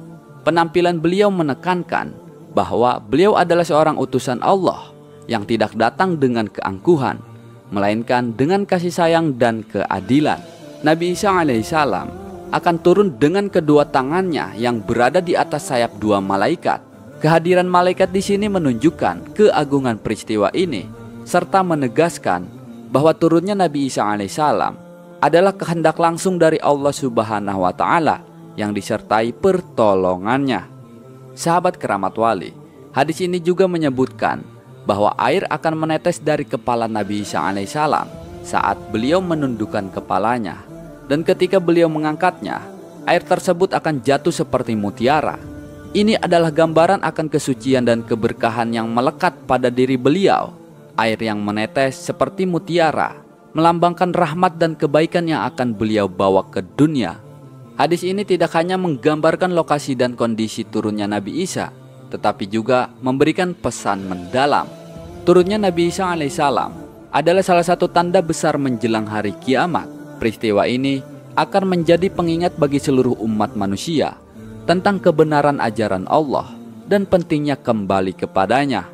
Penampilan beliau menekankan bahwa beliau adalah seorang utusan Allah yang tidak datang dengan keangkuhan, melainkan dengan kasih sayang dan keadilan. Nabi Isa alaihissalam akan turun dengan kedua tangannya yang berada di atas sayap 2 malaikat. Kehadiran malaikat di sini menunjukkan keagungan peristiwa ini, serta menegaskan bahwa turunnya Nabi Isa alaihissalam adalah kehendak langsung dari Allah Subhanahu wa Ta'ala yang disertai pertolongannya. Sahabat keramat wali, hadis ini juga menyebutkan bahwa air akan menetes dari kepala Nabi Isa alaihissalam saat beliau menundukkan kepalanya, dan ketika beliau mengangkatnya, air tersebut akan jatuh seperti mutiara. Ini adalah gambaran akan kesucian dan keberkahan yang melekat pada diri beliau. Air yang menetes seperti mutiara melambangkan rahmat dan kebaikan yang akan beliau bawa ke dunia. Hadis ini tidak hanya menggambarkan lokasi dan kondisi turunnya Nabi Isa, tetapi juga memberikan pesan mendalam. Turunnya Nabi Isa alaihissalam adalah salah satu tanda besar menjelang hari kiamat. Peristiwa ini akan menjadi pengingat bagi seluruh umat manusia tentang kebenaran ajaran Allah dan pentingnya kembali kepadanya.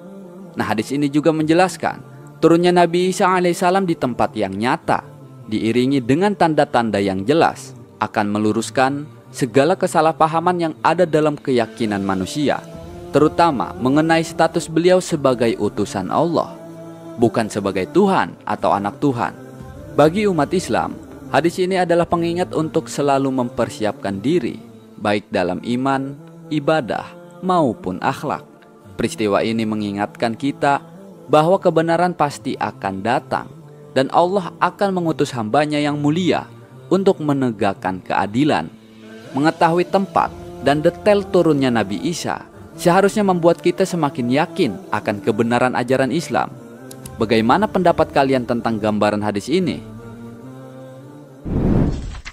Nah, hadis ini juga menjelaskan turunnya Nabi Isa alaihissalam di tempat yang nyata, diiringi dengan tanda-tanda yang jelas, akan meluruskan segala kesalahpahaman yang ada dalam keyakinan manusia, terutama mengenai status beliau sebagai utusan Allah, bukan sebagai Tuhan atau anak Tuhan. Bagi umat Islam, hadis ini adalah pengingat untuk selalu mempersiapkan diri, baik dalam iman, ibadah, maupun akhlak. Peristiwa ini mengingatkan kita bahwa kebenaran pasti akan datang, dan Allah akan mengutus hambanya yang mulia untuk menegakkan keadilan. Mengetahui tempat dan detail turunnya Nabi Isa seharusnya membuat kita semakin yakin akan kebenaran ajaran Islam. Bagaimana pendapat kalian tentang gambaran hadis ini?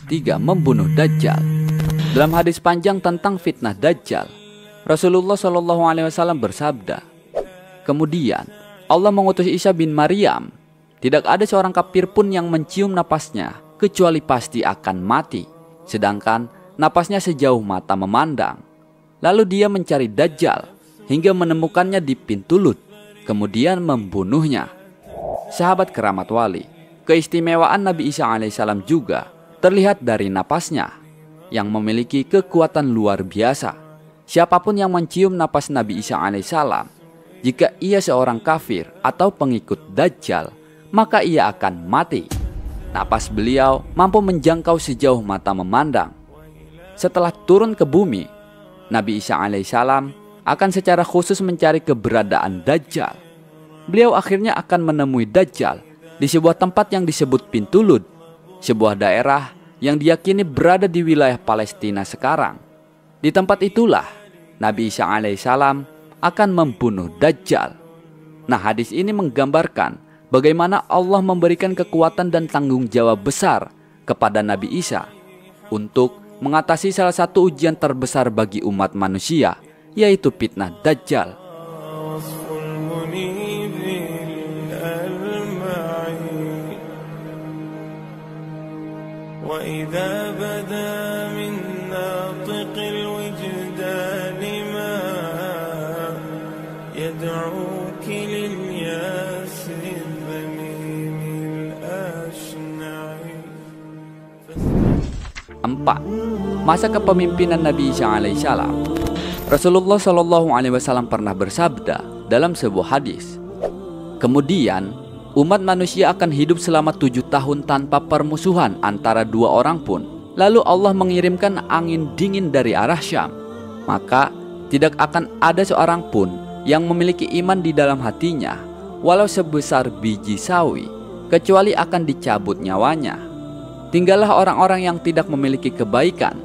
3. Membunuh Dajjal. Dalam hadis panjang tentang fitnah Dajjal, Rasulullah SAW bersabda, kemudian Allah mengutus Isa bin Maryam. Tidak ada seorang kafir pun yang mencium napasnya kecuali pasti akan mati, sedangkan napasnya sejauh mata memandang. Lalu dia mencari Dajjal hingga menemukannya di pintu Lut, kemudian membunuhnya. Sahabat keramat wali, keistimewaan Nabi Isa alaihissalam juga terlihat dari napasnya yang memiliki kekuatan luar biasa. Siapapun yang mencium napas Nabi Isa alaihissalam, jika ia seorang kafir atau pengikut Dajjal, maka ia akan mati. Napas beliau mampu menjangkau sejauh mata memandang. Setelah turun ke bumi, Nabi Isa alaihissalam akan secara khusus mencari keberadaan Dajjal. Beliau akhirnya akan menemui Dajjal di sebuah tempat yang disebut Pintu Lud, sebuah daerah yang diyakini berada di wilayah Palestina sekarang. Di tempat itulah Nabi Isa alaihissalam akan membunuh Dajjal. Nah, hadis ini menggambarkan bagaimana Allah memberikan kekuatan dan tanggung jawab besar kepada Nabi Isa untuk mengatasi salah satu ujian terbesar bagi umat manusia, yaitu fitnah Dajjal. وإذا بدا من ناطق الوجدان ما يدعوك للياس الذميم الأشنع. 4. Masa kepemimpinan Nabi Isa alaihissalam. Rasulullah Shallallahu alaihi wasallam pernah bersabda dalam sebuah hadis, kemudian umat manusia akan hidup selama 7 tahun tanpa permusuhan antara 2 orang pun. Lalu Allah mengirimkan angin dingin dari arah Syam. Maka tidak akan ada seorang pun yang memiliki iman di dalam hatinya, walau sebesar biji sawi, kecuali akan dicabut nyawanya. Tinggallah orang-orang yang tidak memiliki kebaikan,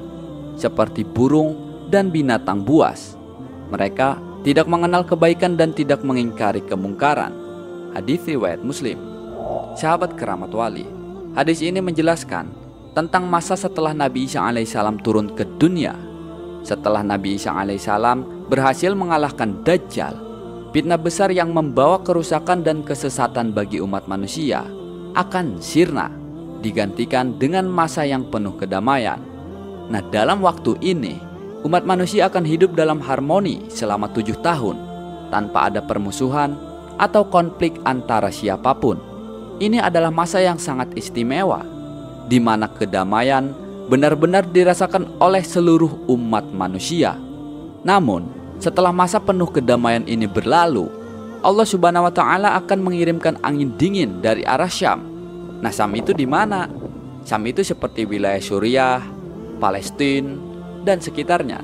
seperti burung dan binatang buas. Mereka tidak mengenal kebaikan dan tidak mengingkari kemungkaran. Hadis riwayat Muslim. Sahabat keramat wali, hadis ini menjelaskan tentang masa setelah Nabi Isa alaihissalam turun ke dunia. Setelah Nabi Isa alaihissalam berhasil mengalahkan Dajjal, fitnah besar yang membawa kerusakan dan kesesatan bagi umat manusia akan sirna, digantikan dengan masa yang penuh kedamaian. Nah, dalam waktu ini umat manusia akan hidup dalam harmoni selama 7 tahun tanpa ada permusuhan atau konflik antara siapapun. Ini adalah masa yang sangat istimewa, di mana kedamaian benar-benar dirasakan oleh seluruh umat manusia. Namun, setelah masa penuh kedamaian ini berlalu, Allah Subhanahu wa Ta'ala akan mengirimkan angin dingin dari arah Syam. Nah, Syam itu di mana? Syam itu seperti wilayah Suriah, Palestina, dan sekitarnya.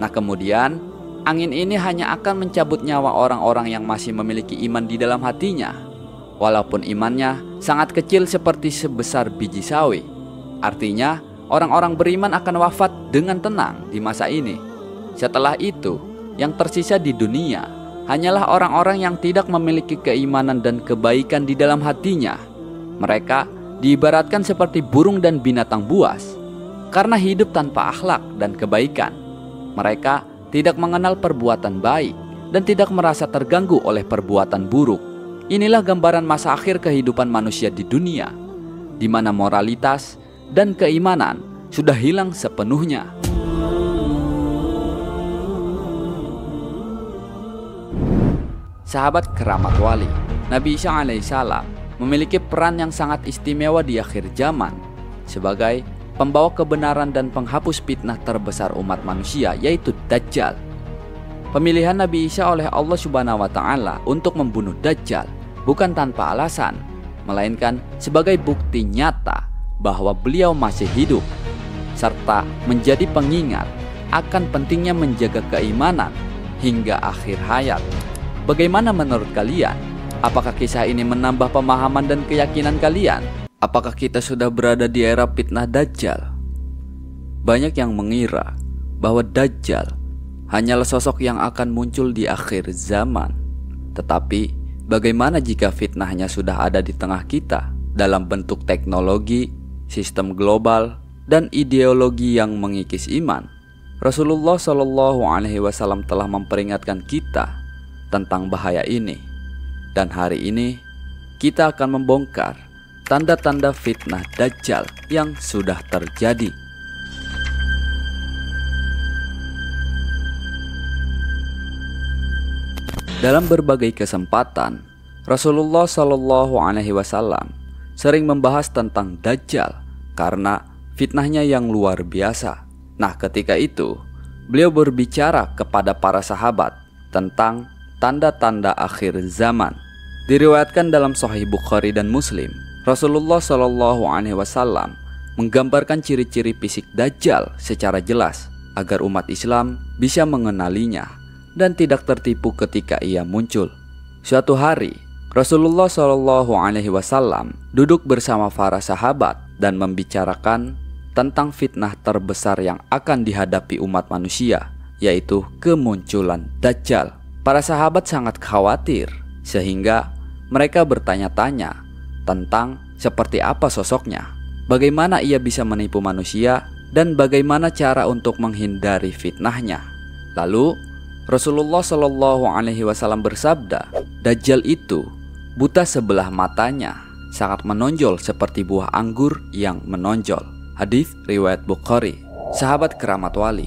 Nah, kemudian angin ini hanya akan mencabut nyawa orang-orang yang masih memiliki iman di dalam hatinya, walaupun imannya sangat kecil seperti sebesar biji sawi. Artinya, orang-orang beriman akan wafat dengan tenang di masa ini. Setelah itu, yang tersisa di dunia hanyalah orang-orang yang tidak memiliki keimanan dan kebaikan di dalam hatinya. Mereka diibaratkan seperti burung dan binatang buas karena hidup tanpa akhlak dan kebaikan. Mereka tidak mengenal perbuatan baik dan tidak merasa terganggu oleh perbuatan buruk. Inilah gambaran masa akhir kehidupan manusia di dunia, di mana moralitas dan keimanan sudah hilang sepenuhnya. Sahabat keramat wali, Nabi Isa alaihissalam memiliki peran yang sangat istimewa di akhir zaman sebagai pembawa kebenaran dan penghapus fitnah terbesar umat manusia, yaitu Dajjal. Pemilihan Nabi Isa oleh Allah Subhanahu wa Ta'ala untuk membunuh Dajjal bukan tanpa alasan, melainkan sebagai bukti nyata bahwa beliau masih hidup, serta menjadi pengingat akan pentingnya menjaga keimanan hingga akhir hayat. Bagaimana menurut kalian? Apakah kisah ini menambah pemahaman dan keyakinan kalian? Apakah kita sudah berada di era fitnah Dajjal? Banyak yang mengira bahwa Dajjal hanyalah sosok yang akan muncul di akhir zaman. Tetapi bagaimana jika fitnahnya sudah ada di tengah kita dalam bentuk teknologi, sistem global, dan ideologi yang mengikis iman? Rasulullah Shallallahu alaihi wasallam telah memperingatkan kita tentang bahaya ini. Dan hari ini kita akan membongkar tanda-tanda fitnah Dajjal yang sudah terjadi. Dalam berbagai kesempatan, Rasulullah Shallallahu alaihi wasallam sering membahas tentang Dajjal karena fitnahnya yang luar biasa. Nah, ketika itu beliau berbicara kepada para sahabat tentang tanda-tanda akhir zaman. Diriwayatkan dalam Sahih Bukhari dan Muslim, Rasulullah Shallallahu alaihi wasallam menggambarkan ciri-ciri fisik Dajjal secara jelas agar umat Islam bisa mengenalinya dan tidak tertipu ketika ia muncul. Suatu hari, Rasulullah Shallallahu alaihi wasallam duduk bersama para sahabat dan membicarakan tentang fitnah terbesar yang akan dihadapi umat manusia, yaitu kemunculan Dajjal. Para sahabat sangat khawatir sehingga mereka bertanya-tanya tentang seperti apa sosoknya, bagaimana ia bisa menipu manusia, dan bagaimana cara untuk menghindari fitnahnya. Lalu Rasulullah Shallallahu alaihi wasallam bersabda, Dajjal itu buta sebelah matanya, sangat menonjol seperti buah anggur yang menonjol. Hadis riwayat Bukhari. Sahabat keramat wali,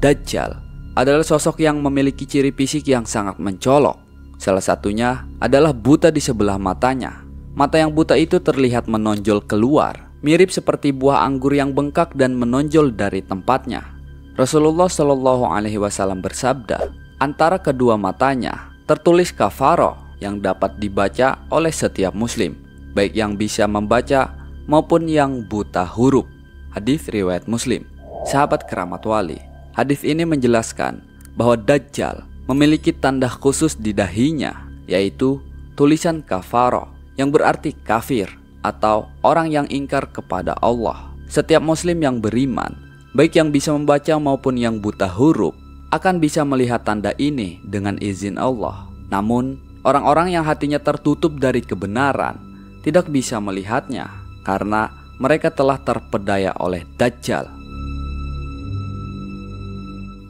Dajjal adalah sosok yang memiliki ciri fisik yang sangat mencolok. Salah satunya adalah buta di sebelah matanya. Mata yang buta itu terlihat menonjol keluar, mirip seperti buah anggur yang bengkak dan menonjol dari tempatnya. Rasulullah Shallallahu Alaihi Wasallam bersabda, antara kedua matanya tertulis kafaroh yang dapat dibaca oleh setiap muslim, baik yang bisa membaca maupun yang buta huruf. Hadis riwayat Muslim. Sahabat keramat wali, hadis ini menjelaskan bahwa Dajjal memiliki tanda khusus di dahinya, yaitu tulisan kafaroh yang berarti kafir atau orang yang ingkar kepada Allah. Setiap muslim yang beriman, baik yang bisa membaca maupun yang buta huruf, akan bisa melihat tanda ini dengan izin Allah. Namun, orang-orang yang hatinya tertutup dari kebenaran tidak bisa melihatnya karena mereka telah terpedaya oleh Dajjal.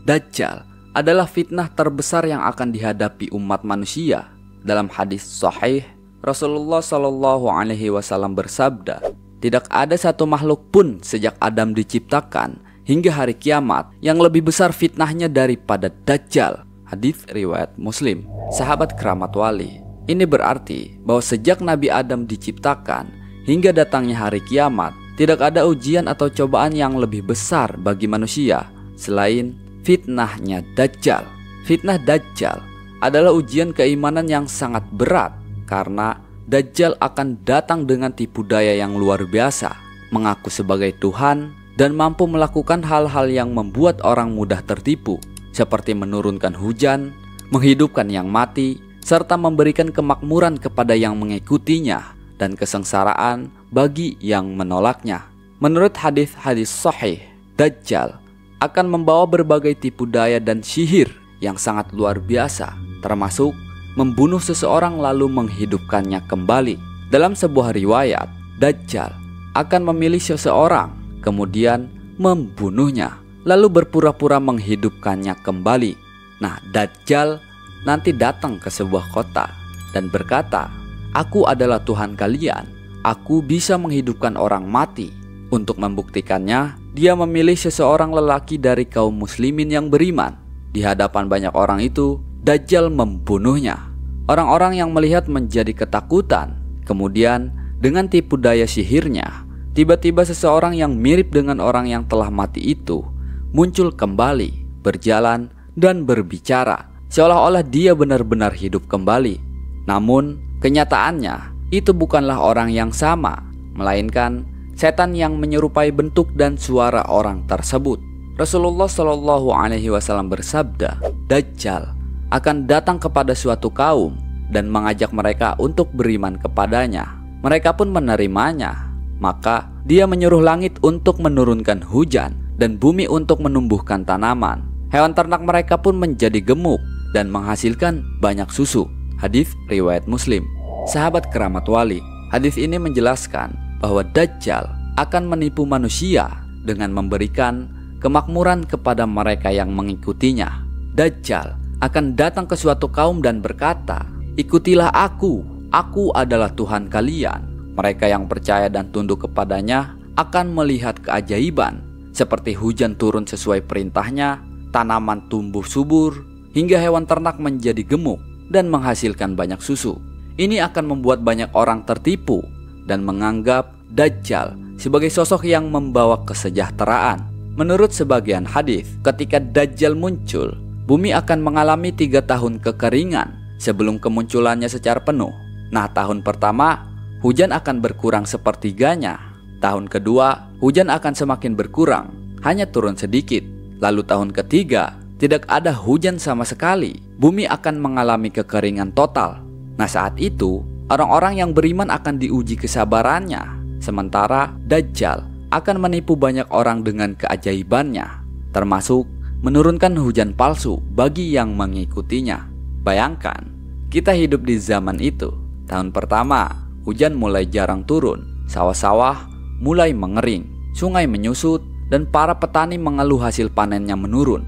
Dajjal adalah fitnah terbesar yang akan dihadapi umat manusia. Dalam hadis sahih, Rasulullah Shallallahu Alaihi Wasallam bersabda, tidak ada satu makhluk pun sejak Adam diciptakan hingga hari kiamat yang lebih besar fitnahnya daripada Dajjal. Hadis riwayat Muslim. Sahabat keramat wali, ini berarti bahwa sejak Nabi Adam diciptakan hingga datangnya hari kiamat, tidak ada ujian atau cobaan yang lebih besar bagi manusia selain fitnahnya Dajjal. Fitnah Dajjal adalah ujian keimanan yang sangat berat karena Dajjal akan datang dengan tipu daya yang luar biasa, mengaku sebagai Tuhan dan mampu melakukan hal-hal yang membuat orang mudah tertipu, seperti menurunkan hujan, menghidupkan yang mati, serta memberikan kemakmuran kepada yang mengikutinya dan kesengsaraan bagi yang menolaknya. Menurut hadis-hadis sahih, Dajjal akan membawa berbagai tipu daya dan sihir yang sangat luar biasa, termasuk membunuh seseorang lalu menghidupkannya kembali. Dalam sebuah riwayat, Dajjal akan memilih seseorang, kemudian membunuhnya, lalu berpura-pura menghidupkannya kembali. Nah, Dajjal nanti datang ke sebuah kota dan berkata, "Aku adalah Tuhan kalian, aku bisa menghidupkan orang mati." Untuk membuktikannya, dia memilih seseorang lelaki dari kaum muslimin yang beriman. Di hadapan banyak orang itu, Dajjal membunuhnya. Orang-orang yang melihat menjadi ketakutan. Kemudian, dengan tipu daya sihirnya, tiba-tiba seseorang yang mirip dengan orang yang telah mati itu muncul kembali, berjalan dan berbicara, seolah-olah dia benar-benar hidup kembali. Namun, kenyataannya itu bukanlah orang yang sama, melainkan setan yang menyerupai bentuk dan suara orang tersebut. Rasulullah Shallallahu Alaihi Wasallam bersabda, Dajjal akan datang kepada suatu kaum dan mengajak mereka untuk beriman kepadanya. Mereka pun menerimanya. Maka dia menyuruh langit untuk menurunkan hujan dan bumi untuk menumbuhkan tanaman. Hewan ternak mereka pun menjadi gemuk dan menghasilkan banyak susu. Hadis riwayat Muslim. Sahabat keramat wali, hadis ini menjelaskan bahwa Dajjal akan menipu manusia dengan memberikan kemakmuran kepada mereka yang mengikutinya. Dajjal akan datang ke suatu kaum dan berkata, "Ikutilah aku adalah Tuhan kalian." Mereka yang percaya dan tunduk kepadanya akan melihat keajaiban, seperti hujan turun sesuai perintahnya, tanaman tumbuh subur, hingga hewan ternak menjadi gemuk dan menghasilkan banyak susu. Ini akan membuat banyak orang tertipu dan menganggap Dajjal sebagai sosok yang membawa kesejahteraan. Menurut sebagian hadis, ketika Dajjal muncul, bumi akan mengalami 3 tahun kekeringan sebelum kemunculannya secara penuh. Nah, tahun pertama hujan akan berkurang sepertiganya. Tahun kedua, hujan akan semakin berkurang, hanya turun sedikit. Lalu tahun ketiga, tidak ada hujan sama sekali. Bumi akan mengalami kekeringan total. Nah, saat itu, orang-orang yang beriman akan diuji kesabarannya. Sementara Dajjal akan menipu banyak orang dengan keajaibannya, termasuk menurunkan hujan palsu bagi yang mengikutinya. Bayangkan, kita hidup di zaman itu. Tahun pertama, hujan mulai jarang turun, sawah-sawah mulai mengering, sungai menyusut, dan para petani mengeluh hasil panennya menurun.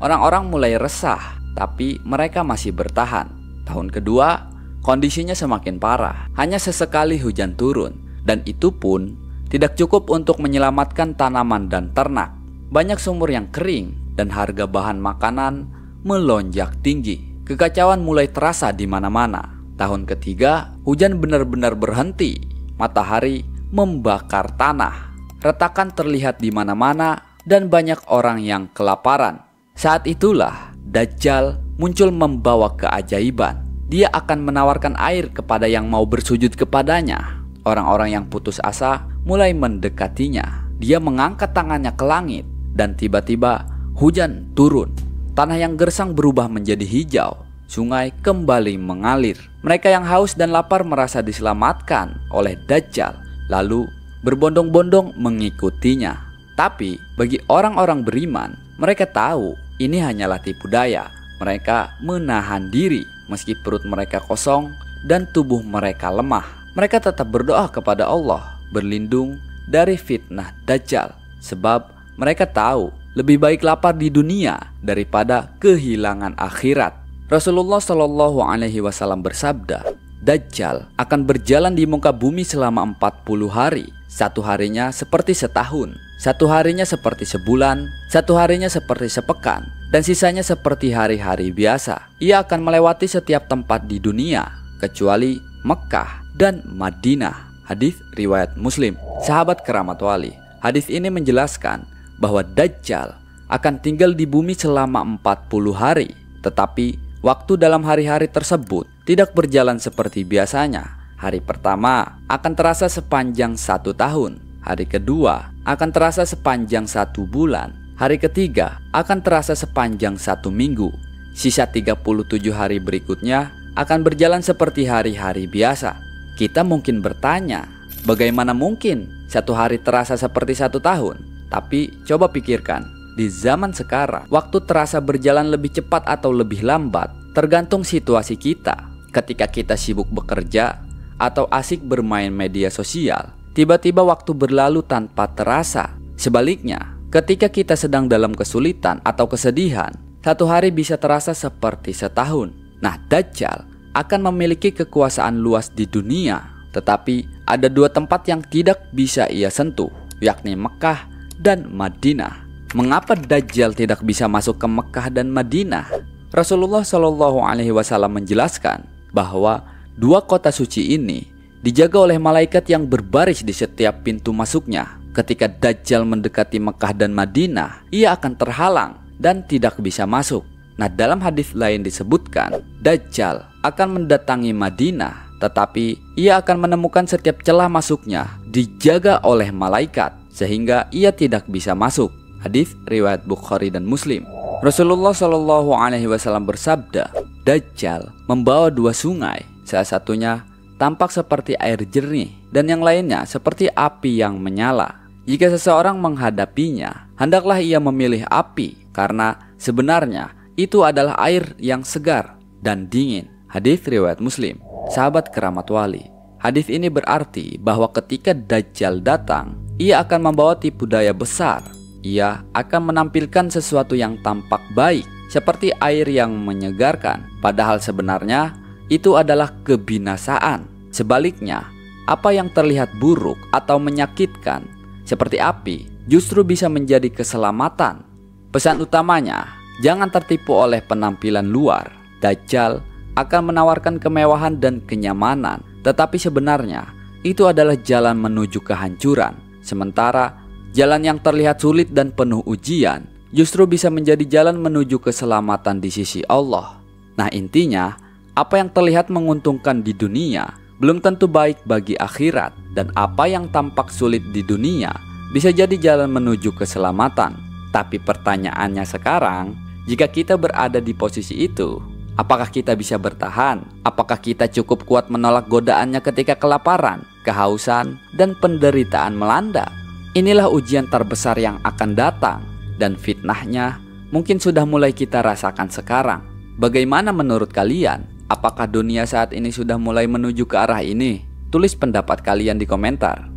Orang-orang mulai resah, tapi mereka masih bertahan. Tahun kedua, kondisinya semakin parah, hanya sesekali hujan turun, dan itu pun tidak cukup untuk menyelamatkan tanaman dan ternak. Banyak sumur yang kering dan harga bahan makanan melonjak tinggi. Kekacauan mulai terasa di mana-mana. Tahun ketiga, hujan benar-benar berhenti. Matahari membakar tanah. Retakan terlihat di mana-mana dan banyak orang yang kelaparan. Saat itulah Dajjal muncul membawa keajaiban. Dia akan menawarkan air kepada yang mau bersujud kepadanya. Orang-orang yang putus asa mulai mendekatinya. Dia mengangkat tangannya ke langit dan tiba-tiba hujan turun. Tanah yang gersang berubah menjadi hijau. Sungai kembali mengalir. Mereka yang haus dan lapar merasa diselamatkan oleh Dajjal, lalu berbondong-bondong mengikutinya. Tapi bagi orang-orang beriman, mereka tahu ini hanyalah tipu daya. Mereka menahan diri meski perut mereka kosong dan tubuh mereka lemah. Mereka tetap berdoa kepada Allah, berlindung dari fitnah Dajjal, sebab mereka tahu lebih baik lapar di dunia daripada kehilangan akhirat. Rasulullah Shallallahu Alaihi Wasallam bersabda, Dajjal akan berjalan di muka bumi selama 40 hari. Satu harinya seperti setahun, satu harinya seperti sebulan, satu harinya seperti sepekan, dan sisanya seperti hari-hari biasa. Ia akan melewati setiap tempat di dunia, kecuali Mekah dan Madinah. Hadis riwayat Muslim. Sahabat keramat wali, hadis ini menjelaskan bahwa Dajjal akan tinggal di bumi selama 40 hari. Tetapi waktu dalam hari-hari tersebut tidak berjalan seperti biasanya. Hari pertama akan terasa sepanjang 1 tahun. Hari kedua akan terasa sepanjang 1 bulan. Hari ketiga akan terasa sepanjang 1 minggu. Sisa 37 hari berikutnya akan berjalan seperti hari-hari biasa. Kita mungkin bertanya, bagaimana mungkin 1 hari terasa seperti 1 tahun? Tapi coba pikirkan, di zaman sekarang waktu terasa berjalan lebih cepat atau lebih lambat tergantung situasi kita. Ketika kita sibuk bekerja atau asik bermain media sosial, tiba-tiba waktu berlalu tanpa terasa. Sebaliknya, ketika kita sedang dalam kesulitan atau kesedihan, 1 hari bisa terasa seperti setahun. Nah, Dajjal akan memiliki kekuasaan luas di dunia, tetapi ada 2 tempat yang tidak bisa ia sentuh, yakni Mekah dan Madinah. Mengapa Dajjal tidak bisa masuk ke Mekah dan Madinah? Rasulullah Shallallahu Alaihi Wasallam menjelaskan bahwa 2 kota suci ini dijaga oleh malaikat yang berbaris di setiap pintu masuknya. Ketika Dajjal mendekati Mekah dan Madinah, ia akan terhalang dan tidak bisa masuk. Nah, dalam hadis lain disebutkan, Dajjal akan mendatangi Madinah, tetapi ia akan menemukan setiap celah masuknya dijaga oleh malaikat, sehingga ia tidak bisa masuk. Hadis riwayat Bukhari dan Muslim. Rasulullah Shallallahu Alaihi Wasallam bersabda, Dajjal membawa 2 sungai, salah satunya tampak seperti air jernih dan yang lainnya seperti api yang menyala. Jika seseorang menghadapinya, hendaklah ia memilih api, karena sebenarnya itu adalah air yang segar dan dingin. Hadis riwayat Muslim. Sahabat keramat wali, hadis ini berarti bahwa ketika Dajjal datang, ia akan membawa tipu daya besar. Ia akan menampilkan sesuatu yang tampak baik, seperti air yang menyegarkan, padahal sebenarnya itu adalah kebinasaan. Sebaliknya, apa yang terlihat buruk atau menyakitkan seperti api justru bisa menjadi keselamatan. Pesan utamanya, jangan tertipu oleh penampilan luar. Dajjal akan menawarkan kemewahan dan kenyamanan, tetapi sebenarnya itu adalah jalan menuju kehancuran. Sementara jalan yang terlihat sulit dan penuh ujian justru bisa menjadi jalan menuju keselamatan di sisi Allah. Nah, intinya, apa yang terlihat menguntungkan di dunia belum tentu baik bagi akhirat, dan apa yang tampak sulit di dunia bisa jadi jalan menuju keselamatan. Tapi pertanyaannya sekarang, jika kita berada di posisi itu, apakah kita bisa bertahan? Apakah kita cukup kuat menolak godaannya ketika kelaparan, kehausan, dan penderitaan melanda? Inilah ujian terbesar yang akan datang, dan fitnahnya mungkin sudah mulai kita rasakan sekarang. Bagaimana menurut kalian? Apakah dunia saat ini sudah mulai menuju ke arah ini? Tulis pendapat kalian di komentar.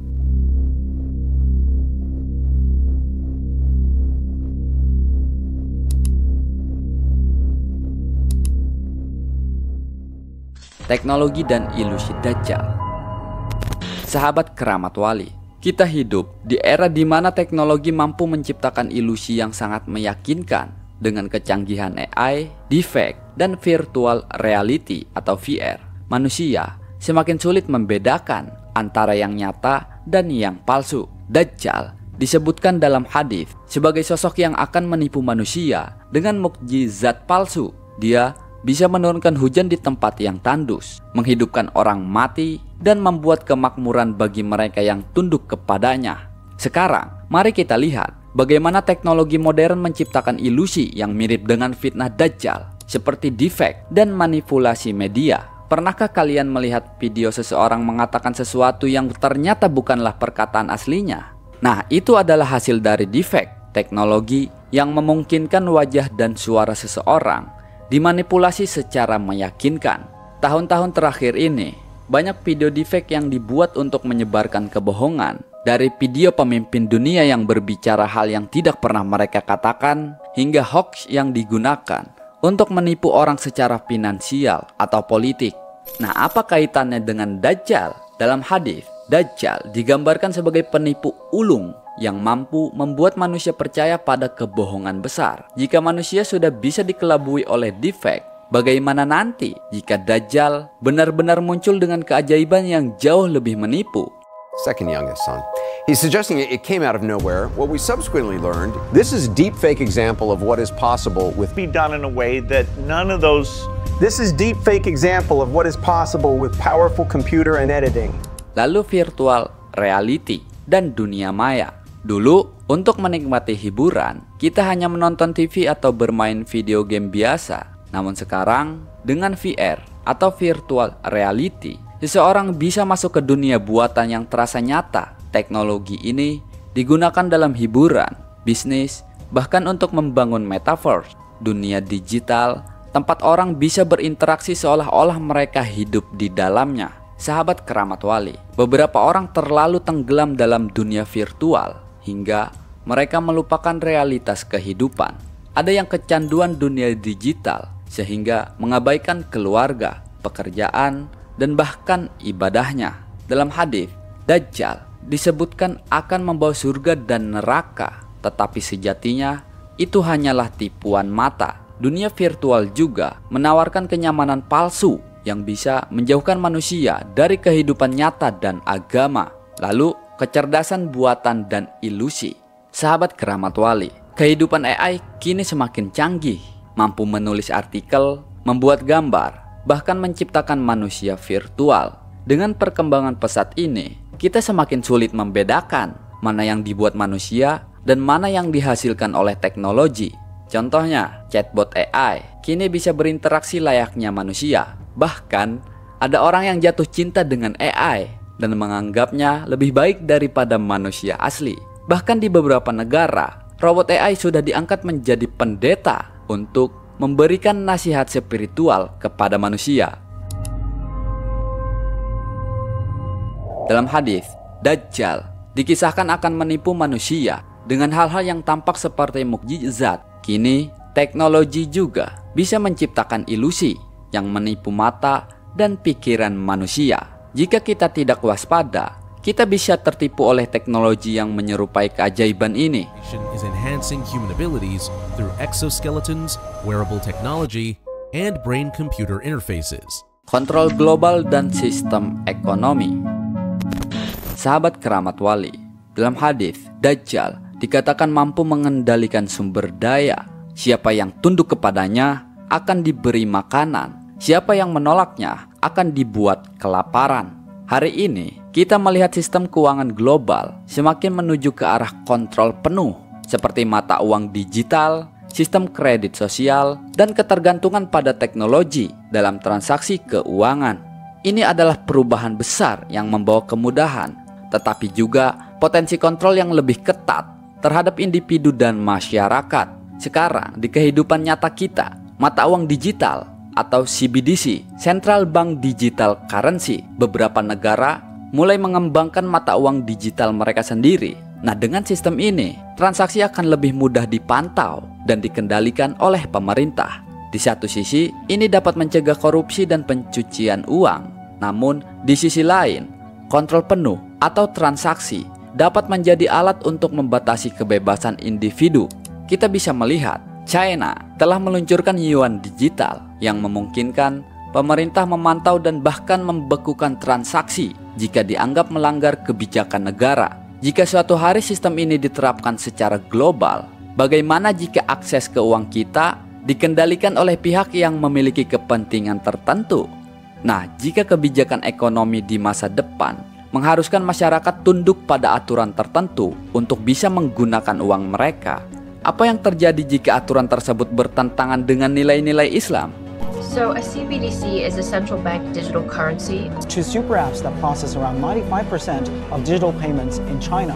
Teknologi dan ilusi Dajjal. Sahabat keramat wali, Kita hidup di era di mana teknologi mampu menciptakan ilusi yang sangat meyakinkan dengan kecanggihan AI, deepfake, dan virtual reality atau VR. Manusia semakin sulit membedakan antara yang nyata dan yang palsu. Dajjal disebutkan dalam hadis sebagai sosok yang akan menipu manusia dengan mukjizat palsu. Dia bisa menurunkan hujan di tempat yang tandus, menghidupkan orang mati, dan membuat kemakmuran bagi mereka yang tunduk kepadanya. Sekarang, mari kita lihat bagaimana teknologi modern menciptakan ilusi yang mirip dengan fitnah Dajjal, seperti deepfake dan manipulasi media. Pernahkah kalian melihat video seseorang mengatakan sesuatu yang ternyata bukanlah perkataan aslinya? Nah, itu adalah hasil dari deepfake, teknologi yang memungkinkan wajah dan suara seseorang dimanipulasi secara meyakinkan. Tahun-tahun terakhir ini, banyak video deepfake yang dibuat untuk menyebarkan kebohongan. Dari video pemimpin dunia yang berbicara hal yang tidak pernah mereka katakan, hingga hoax yang digunakan untuk menipu orang secara finansial atau politik. Nah, apa kaitannya dengan Dajjal? Dalam hadis, Dajjal digambarkan sebagai penipu ulung yang mampu membuat manusia percaya pada kebohongan besar. Jika manusia sudah bisa dikelabui oleh deepfake, bagaimana nanti jika Dajjal benar-benar muncul dengan keajaiban yang jauh lebih menipu? Second youngest son. He's suggesting it came out of nowhere. What we subsequently learned, this is deepfake example of what is possible with be done in a way that none of those. This is deepfake example of what is possible with powerful computer and editing. Lalu virtual reality dan dunia maya. Dulu, untuk menikmati hiburan, kita hanya menonton TV atau bermain video game biasa. Namun sekarang, dengan VR atau virtual reality, seseorang bisa masuk ke dunia buatan yang terasa nyata. Teknologi ini digunakan dalam hiburan, bisnis, bahkan untuk membangun metaverse, dunia digital, tempat orang bisa berinteraksi seolah-olah mereka hidup di dalamnya. Sahabat keramat wali, beberapa orang terlalu tenggelam dalam dunia virtual hingga mereka melupakan realitas kehidupan. Ada yang kecanduan dunia digital sehingga mengabaikan keluarga, pekerjaan, dan bahkan ibadahnya. Dalam hadis, Dajjal disebutkan akan membawa surga dan neraka, tetapi sejatinya itu hanyalah tipuan mata. Dunia virtual juga menawarkan kenyamanan palsu yang bisa menjauhkan manusia dari kehidupan nyata dan agama. Lalu, kecerdasan buatan dan ilusi. Sahabat keramat wali, kehidupan AI kini semakin canggih, mampu menulis artikel, membuat gambar, bahkan menciptakan manusia virtual. Dengan perkembangan pesat ini, kita semakin sulit membedakan mana yang dibuat manusia dan mana yang dihasilkan oleh teknologi. Contohnya, chatbot AI kini bisa berinteraksi layaknya manusia. Bahkan, ada orang yang jatuh cinta dengan AI dan menganggapnya lebih baik daripada manusia asli. Bahkan di beberapa negara, robot AI sudah diangkat menjadi pendeta untuk memberikan nasihat spiritual kepada manusia. Dalam hadis, Dajjal dikisahkan akan menipu manusia dengan hal-hal yang tampak seperti mukjizat. Kini, teknologi juga bisa menciptakan ilusi yang menipu mata dan pikiran manusia. Jika kita tidak waspada, kita bisa tertipu oleh teknologi yang menyerupai keajaiban ini. Is enhancing human abilities through exoskeletons, wearable technology, and brain-computer interfaces. Kontrol global dan sistem ekonomi. Sahabat keramat wali, dalam hadis, Dajjal dikatakan mampu mengendalikan sumber daya. Siapa yang tunduk kepadanya akan diberi makanan. Siapa yang menolaknya akan dibuat kelaparan. Hari ini, kita melihat sistem keuangan global semakin menuju ke arah kontrol penuh, seperti mata uang digital, sistem kredit sosial, dan ketergantungan pada teknologi dalam transaksi keuangan. Ini adalah perubahan besar yang membawa kemudahan, tetapi juga potensi kontrol yang lebih ketat terhadap individu dan masyarakat. Sekarang, di kehidupan nyata kita, mata uang digital atau CBDC, Central Bank Digital Currency, beberapa negara mulai mengembangkan mata uang digital mereka sendiri. Nah, dengan sistem ini, transaksi akan lebih mudah dipantau dan dikendalikan oleh pemerintah. Di satu sisi, ini dapat mencegah korupsi dan pencucian uang. Namun, di sisi lain, kontrol penuh atau transaksi dapat menjadi alat untuk membatasi kebebasan individu. Kita bisa melihat China telah meluncurkan yuan digital yang memungkinkan pemerintah memantau dan bahkan membekukan transaksi jika dianggap melanggar kebijakan negara. Jika suatu hari sistem ini diterapkan secara global, bagaimana jika akses ke uang kita dikendalikan oleh pihak yang memiliki kepentingan tertentu? Nah, jika kebijakan ekonomi di masa depan mengharuskan masyarakat tunduk pada aturan tertentu untuk bisa menggunakan uang mereka, apa yang terjadi jika aturan tersebut bertentangan dengan nilai-nilai Islam? So a CBDC is a central bank digital currency. To super apps that process around 95% of digital payments in China.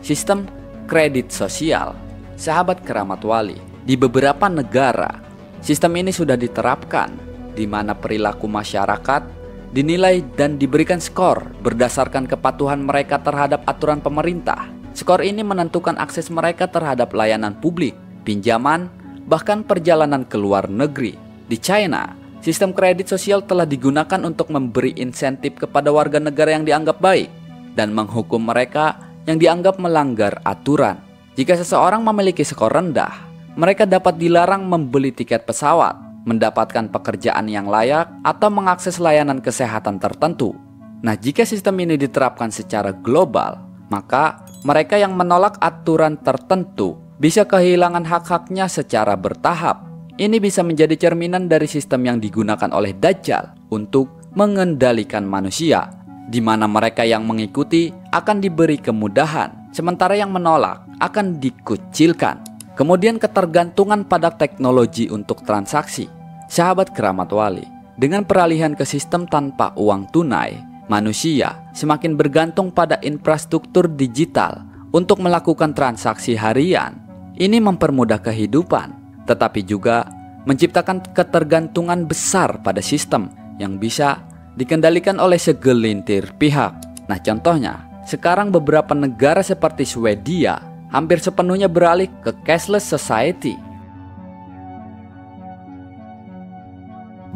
Sistem kredit sosial, sahabat keramat wali, di beberapa negara, sistem ini sudah diterapkan, di mana perilaku masyarakat dinilai dan diberikan skor berdasarkan kepatuhan mereka terhadap aturan pemerintah. Skor ini menentukan akses mereka terhadap layanan publik, pinjaman, bahkan perjalanan ke luar negeri. Di China, sistem kredit sosial telah digunakan untuk memberi insentif kepada warga negara yang dianggap baik dan menghukum mereka yang dianggap melanggar aturan. Jika seseorang memiliki skor rendah, mereka dapat dilarang membeli tiket pesawat, mendapatkan pekerjaan yang layak, atau mengakses layanan kesehatan tertentu. Nah, jika sistem ini diterapkan secara global, maka mereka yang menolak aturan tertentu bisa kehilangan hak-haknya secara bertahap. Ini bisa menjadi cerminan dari sistem yang digunakan oleh Dajjal untuk mengendalikan manusia, di mana mereka yang mengikuti akan diberi kemudahan, sementara yang menolak akan dikucilkan. Kemudian ketergantungan pada teknologi untuk transaksi. Sahabat keramat wali, dengan peralihan ke sistem tanpa uang tunai, manusia semakin bergantung pada infrastruktur digital untuk melakukan transaksi harian. Ini mempermudah kehidupan, tetapi juga menciptakan ketergantungan besar pada sistem yang bisa dikendalikan oleh segelintir pihak. Nah, contohnya, sekarang beberapa negara seperti Swedia hampir sepenuhnya beralih ke cashless society.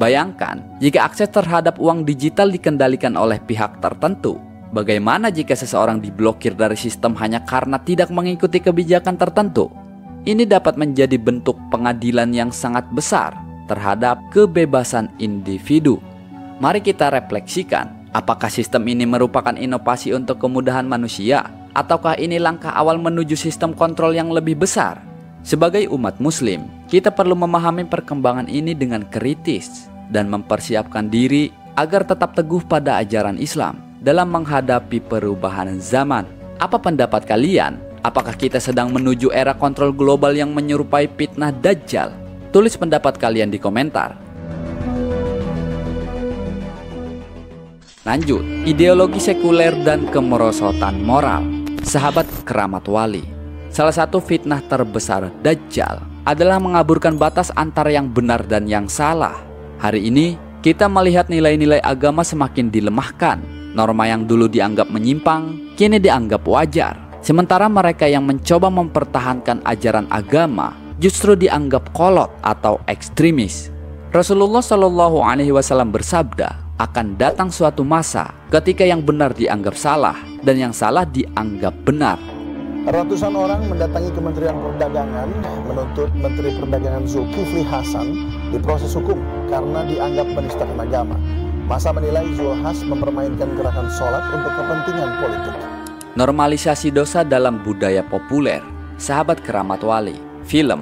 Bayangkan jika akses terhadap uang digital dikendalikan oleh pihak tertentu. Bagaimana jika seseorang diblokir dari sistem hanya karena tidak mengikuti kebijakan tertentu? Ini dapat menjadi bentuk pengadilan yang sangat besar terhadap kebebasan individu. Mari kita refleksikan, apakah sistem ini merupakan inovasi untuk kemudahan manusia, ataukah ini langkah awal menuju sistem kontrol yang lebih besar? Sebagai umat muslim, kita perlu memahami perkembangan ini dengan kritis dan mempersiapkan diri agar tetap teguh pada ajaran Islam dalam menghadapi perubahan zaman. Apa pendapat kalian? Apakah kita sedang menuju era kontrol global yang menyerupai fitnah Dajjal? Tulis pendapat kalian di komentar. Lanjut, ideologi sekuler dan kemerosotan moral. Sahabat keramat wali, salah satu fitnah terbesar Dajjal adalah mengaburkan batas antara yang benar dan yang salah. Hari ini, kita melihat nilai-nilai agama semakin dilemahkan. Norma yang dulu dianggap menyimpang, kini dianggap wajar. Sementara mereka yang mencoba mempertahankan ajaran agama justru dianggap kolot atau ekstremis. Rasulullah Shallallahu Alaihi Wasallam bersabda, akan datang suatu masa ketika yang benar dianggap salah dan yang salah dianggap benar. Ratusan orang mendatangi Kementerian Perdagangan menuntut Menteri Perdagangan Zulkifli Hasan diproses hukum karena dianggap menistakan agama. Masa menilai Zulhas mempermainkan gerakan sholat untuk kepentingan politik. Normalisasi dosa dalam budaya populer. Sahabat keramat wali, film,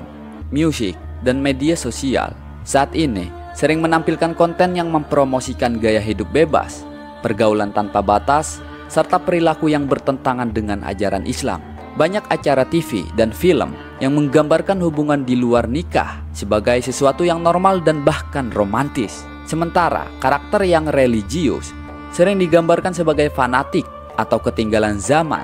musik, dan media sosial saat ini sering menampilkan konten yang mempromosikan gaya hidup bebas, pergaulan tanpa batas, serta perilaku yang bertentangan dengan ajaran Islam. Banyak acara TV dan film yang menggambarkan hubungan di luar nikah sebagai sesuatu yang normal dan bahkan romantis. Sementara karakter yang religius sering digambarkan sebagai fanatik atau ketinggalan zaman.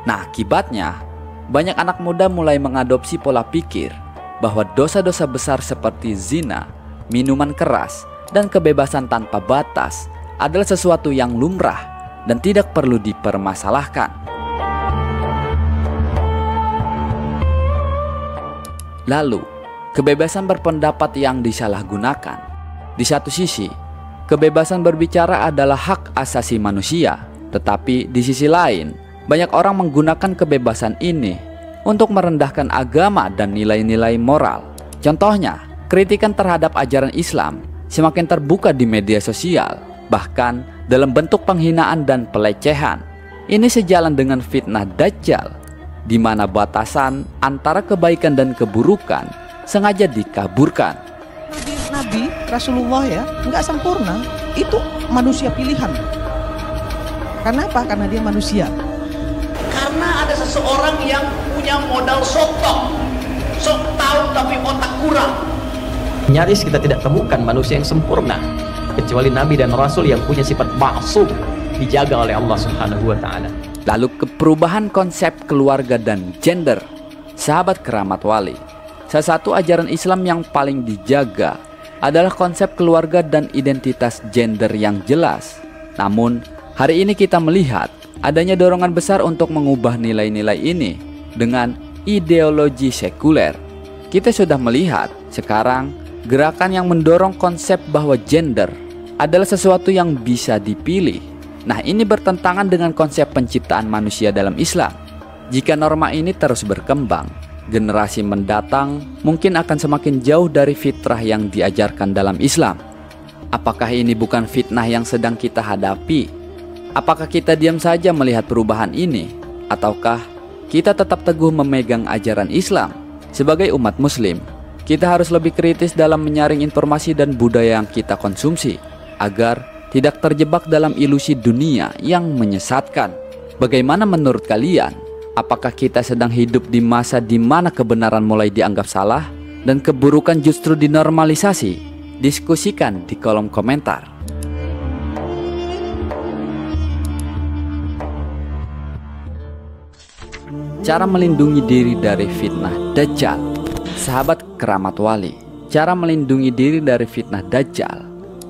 Nah, akibatnya banyak anak muda mulai mengadopsi pola pikir bahwa dosa-dosa besar seperti zina, minuman keras, dan kebebasan tanpa batas adalah sesuatu yang lumrah dan tidak perlu dipermasalahkan. Lalu, kebebasan berpendapat yang disalahgunakan. Di satu sisi, kebebasan berbicara adalah hak asasi manusia, tetapi di sisi lain, banyak orang menggunakan kebebasan ini untuk merendahkan agama dan nilai-nilai moral. Contohnya, kritikan terhadap ajaran Islam semakin terbuka di media sosial, bahkan dalam bentuk penghinaan dan pelecehan. Ini sejalan dengan fitnah Dajjal, di mana batasan antara kebaikan dan keburukan sengaja dikaburkan. Nabi Rasulullah ya nggak sempurna, itu manusia pilihan. Karena apa? Karena dia manusia. Karena ada seseorang yang punya modal sok tahu tapi otak kurang. Nyaris kita tidak temukan manusia yang sempurna kecuali Nabi dan Rasul yang punya sifat maksum, dijaga oleh Allah Subhanahu wa Ta'ala. Lalu perubahan konsep keluarga dan gender. Sahabat keramat wali, salah satu ajaran Islam yang paling dijaga adalah konsep keluarga dan identitas gender yang jelas. Namun, hari ini kita melihat adanya dorongan besar untuk mengubah nilai-nilai ini dengan ideologi sekuler. Kita sudah melihat sekarang gerakan yang mendorong konsep bahwa gender adalah sesuatu yang bisa dipilih. Nah, ini bertentangan dengan konsep penciptaan manusia dalam Islam. Jika norma ini terus berkembang, generasi mendatang mungkin akan semakin jauh dari fitrah yang diajarkan dalam Islam. Apakah ini bukan fitnah yang sedang kita hadapi? Apakah kita diam saja melihat perubahan ini? Ataukah kita tetap teguh memegang ajaran Islam? Sebagai umat muslim, kita harus lebih kritis dalam menyaring informasi dan budaya yang kita konsumsi, agar tidak terjebak dalam ilusi dunia yang menyesatkan. Bagaimana menurut kalian? Apakah kita sedang hidup di masa di mana kebenaran mulai dianggap salah dan keburukan justru dinormalisasi? Diskusikan di kolom komentar. Cara melindungi diri dari fitnah Dajjal. Sahabat keramat wali, cara melindungi diri dari fitnah Dajjal.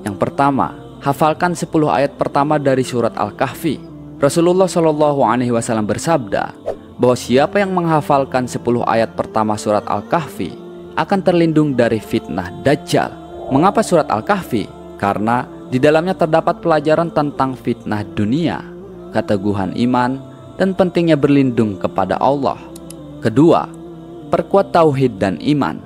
Yang pertama, hafalkan 10 ayat pertama dari surat Al-Kahfi. Rasulullah SAW bersabda bahwa siapa yang menghafalkan 10 ayat pertama surat Al-Kahfi akan terlindung dari fitnah Dajjal. Mengapa surat Al-Kahfi? Karena di dalamnya terdapat pelajaran tentang fitnah dunia, keteguhan iman, dan pentingnya berlindung kepada Allah. Kedua, perkuat tauhid dan iman.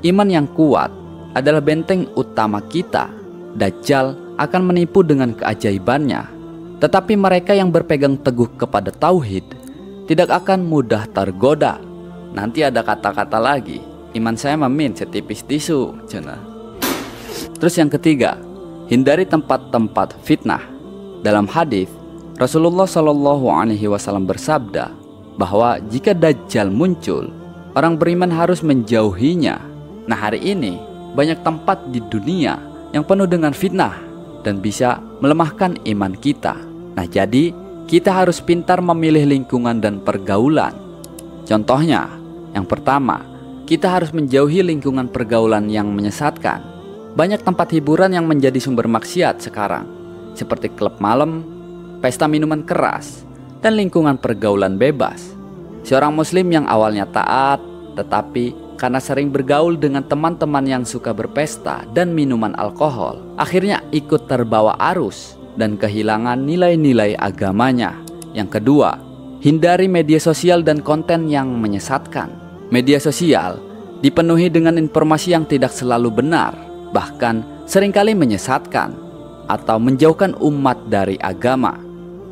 Iman yang kuat adalah benteng utama kita. Dajjal akan menipu dengan keajaibannya, tetapi mereka yang berpegang teguh kepada tauhid tidak akan mudah tergoda. Nanti ada kata-kata lagi, iman saya memin setipis tisu, cina. Terus yang ketiga, hindari tempat-tempat fitnah. Dalam hadis, Rasulullah SAW bersabda bahwa jika Dajjal muncul, orang beriman harus menjauhinya. Nah, hari ini banyak tempat di dunia yang penuh dengan fitnah dan bisa melemahkan iman kita. Nah, jadi kita harus pintar memilih lingkungan dan pergaulan. Contohnya, yang pertama, kita harus menjauhi lingkungan pergaulan yang menyesatkan. Banyak tempat hiburan yang menjadi sumber maksiat sekarang, seperti klub malam, pesta minuman keras, dan lingkungan pergaulan bebas. Seorang muslim yang awalnya taat, tetapi karena sering bergaul dengan teman-teman yang suka berpesta dan minuman alkohol, akhirnya ikut terbawa arus dan kehilangan nilai-nilai agamanya. Yang kedua, hindari media sosial dan konten yang menyesatkan. Media sosial dipenuhi dengan informasi yang tidak selalu benar, bahkan seringkali menyesatkan atau menjauhkan umat dari agama.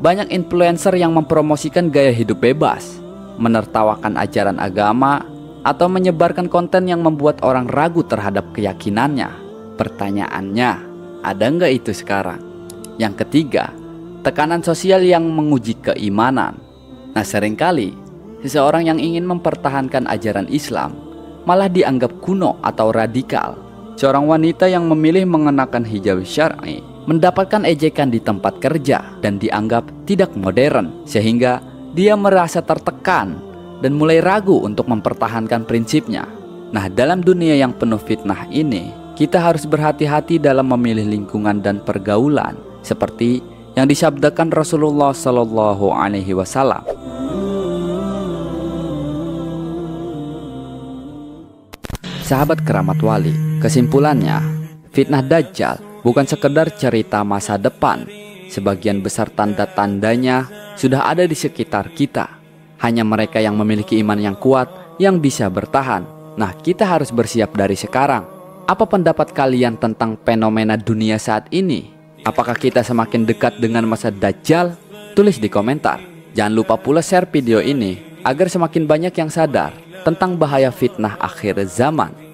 Banyak influencer yang mempromosikan gaya hidup bebas, menertawakan ajaran agama, atau menyebarkan konten yang membuat orang ragu terhadap keyakinannya. Pertanyaannya, ada nggak itu sekarang? Yang ketiga, tekanan sosial yang menguji keimanan. Nah, seringkali seseorang yang ingin mempertahankan ajaran Islam malah dianggap kuno atau radikal. Seorang wanita yang memilih mengenakan hijab syar'i mendapatkan ejekan di tempat kerja dan dianggap tidak modern, sehingga dia merasa tertekan dan mulai ragu untuk mempertahankan prinsipnya. Nah, dalam dunia yang penuh fitnah ini, kita harus berhati-hati dalam memilih lingkungan dan pergaulan, seperti yang disabdakan Rasulullah SAW. Sahabat keramat wali, kesimpulannya, fitnah Dajjal bukan sekedar cerita masa depan. Sebagian besar tanda-tandanya sudah ada di sekitar kita. Hanya mereka yang memiliki iman yang kuat yang bisa bertahan. Nah, kita harus bersiap dari sekarang. Apa pendapat kalian tentang fenomena dunia saat ini? Apakah kita semakin dekat dengan masa Dajjal? Tulis di komentar. Jangan lupa pula share video ini agar semakin banyak yang sadar tentang bahaya fitnah akhir zaman.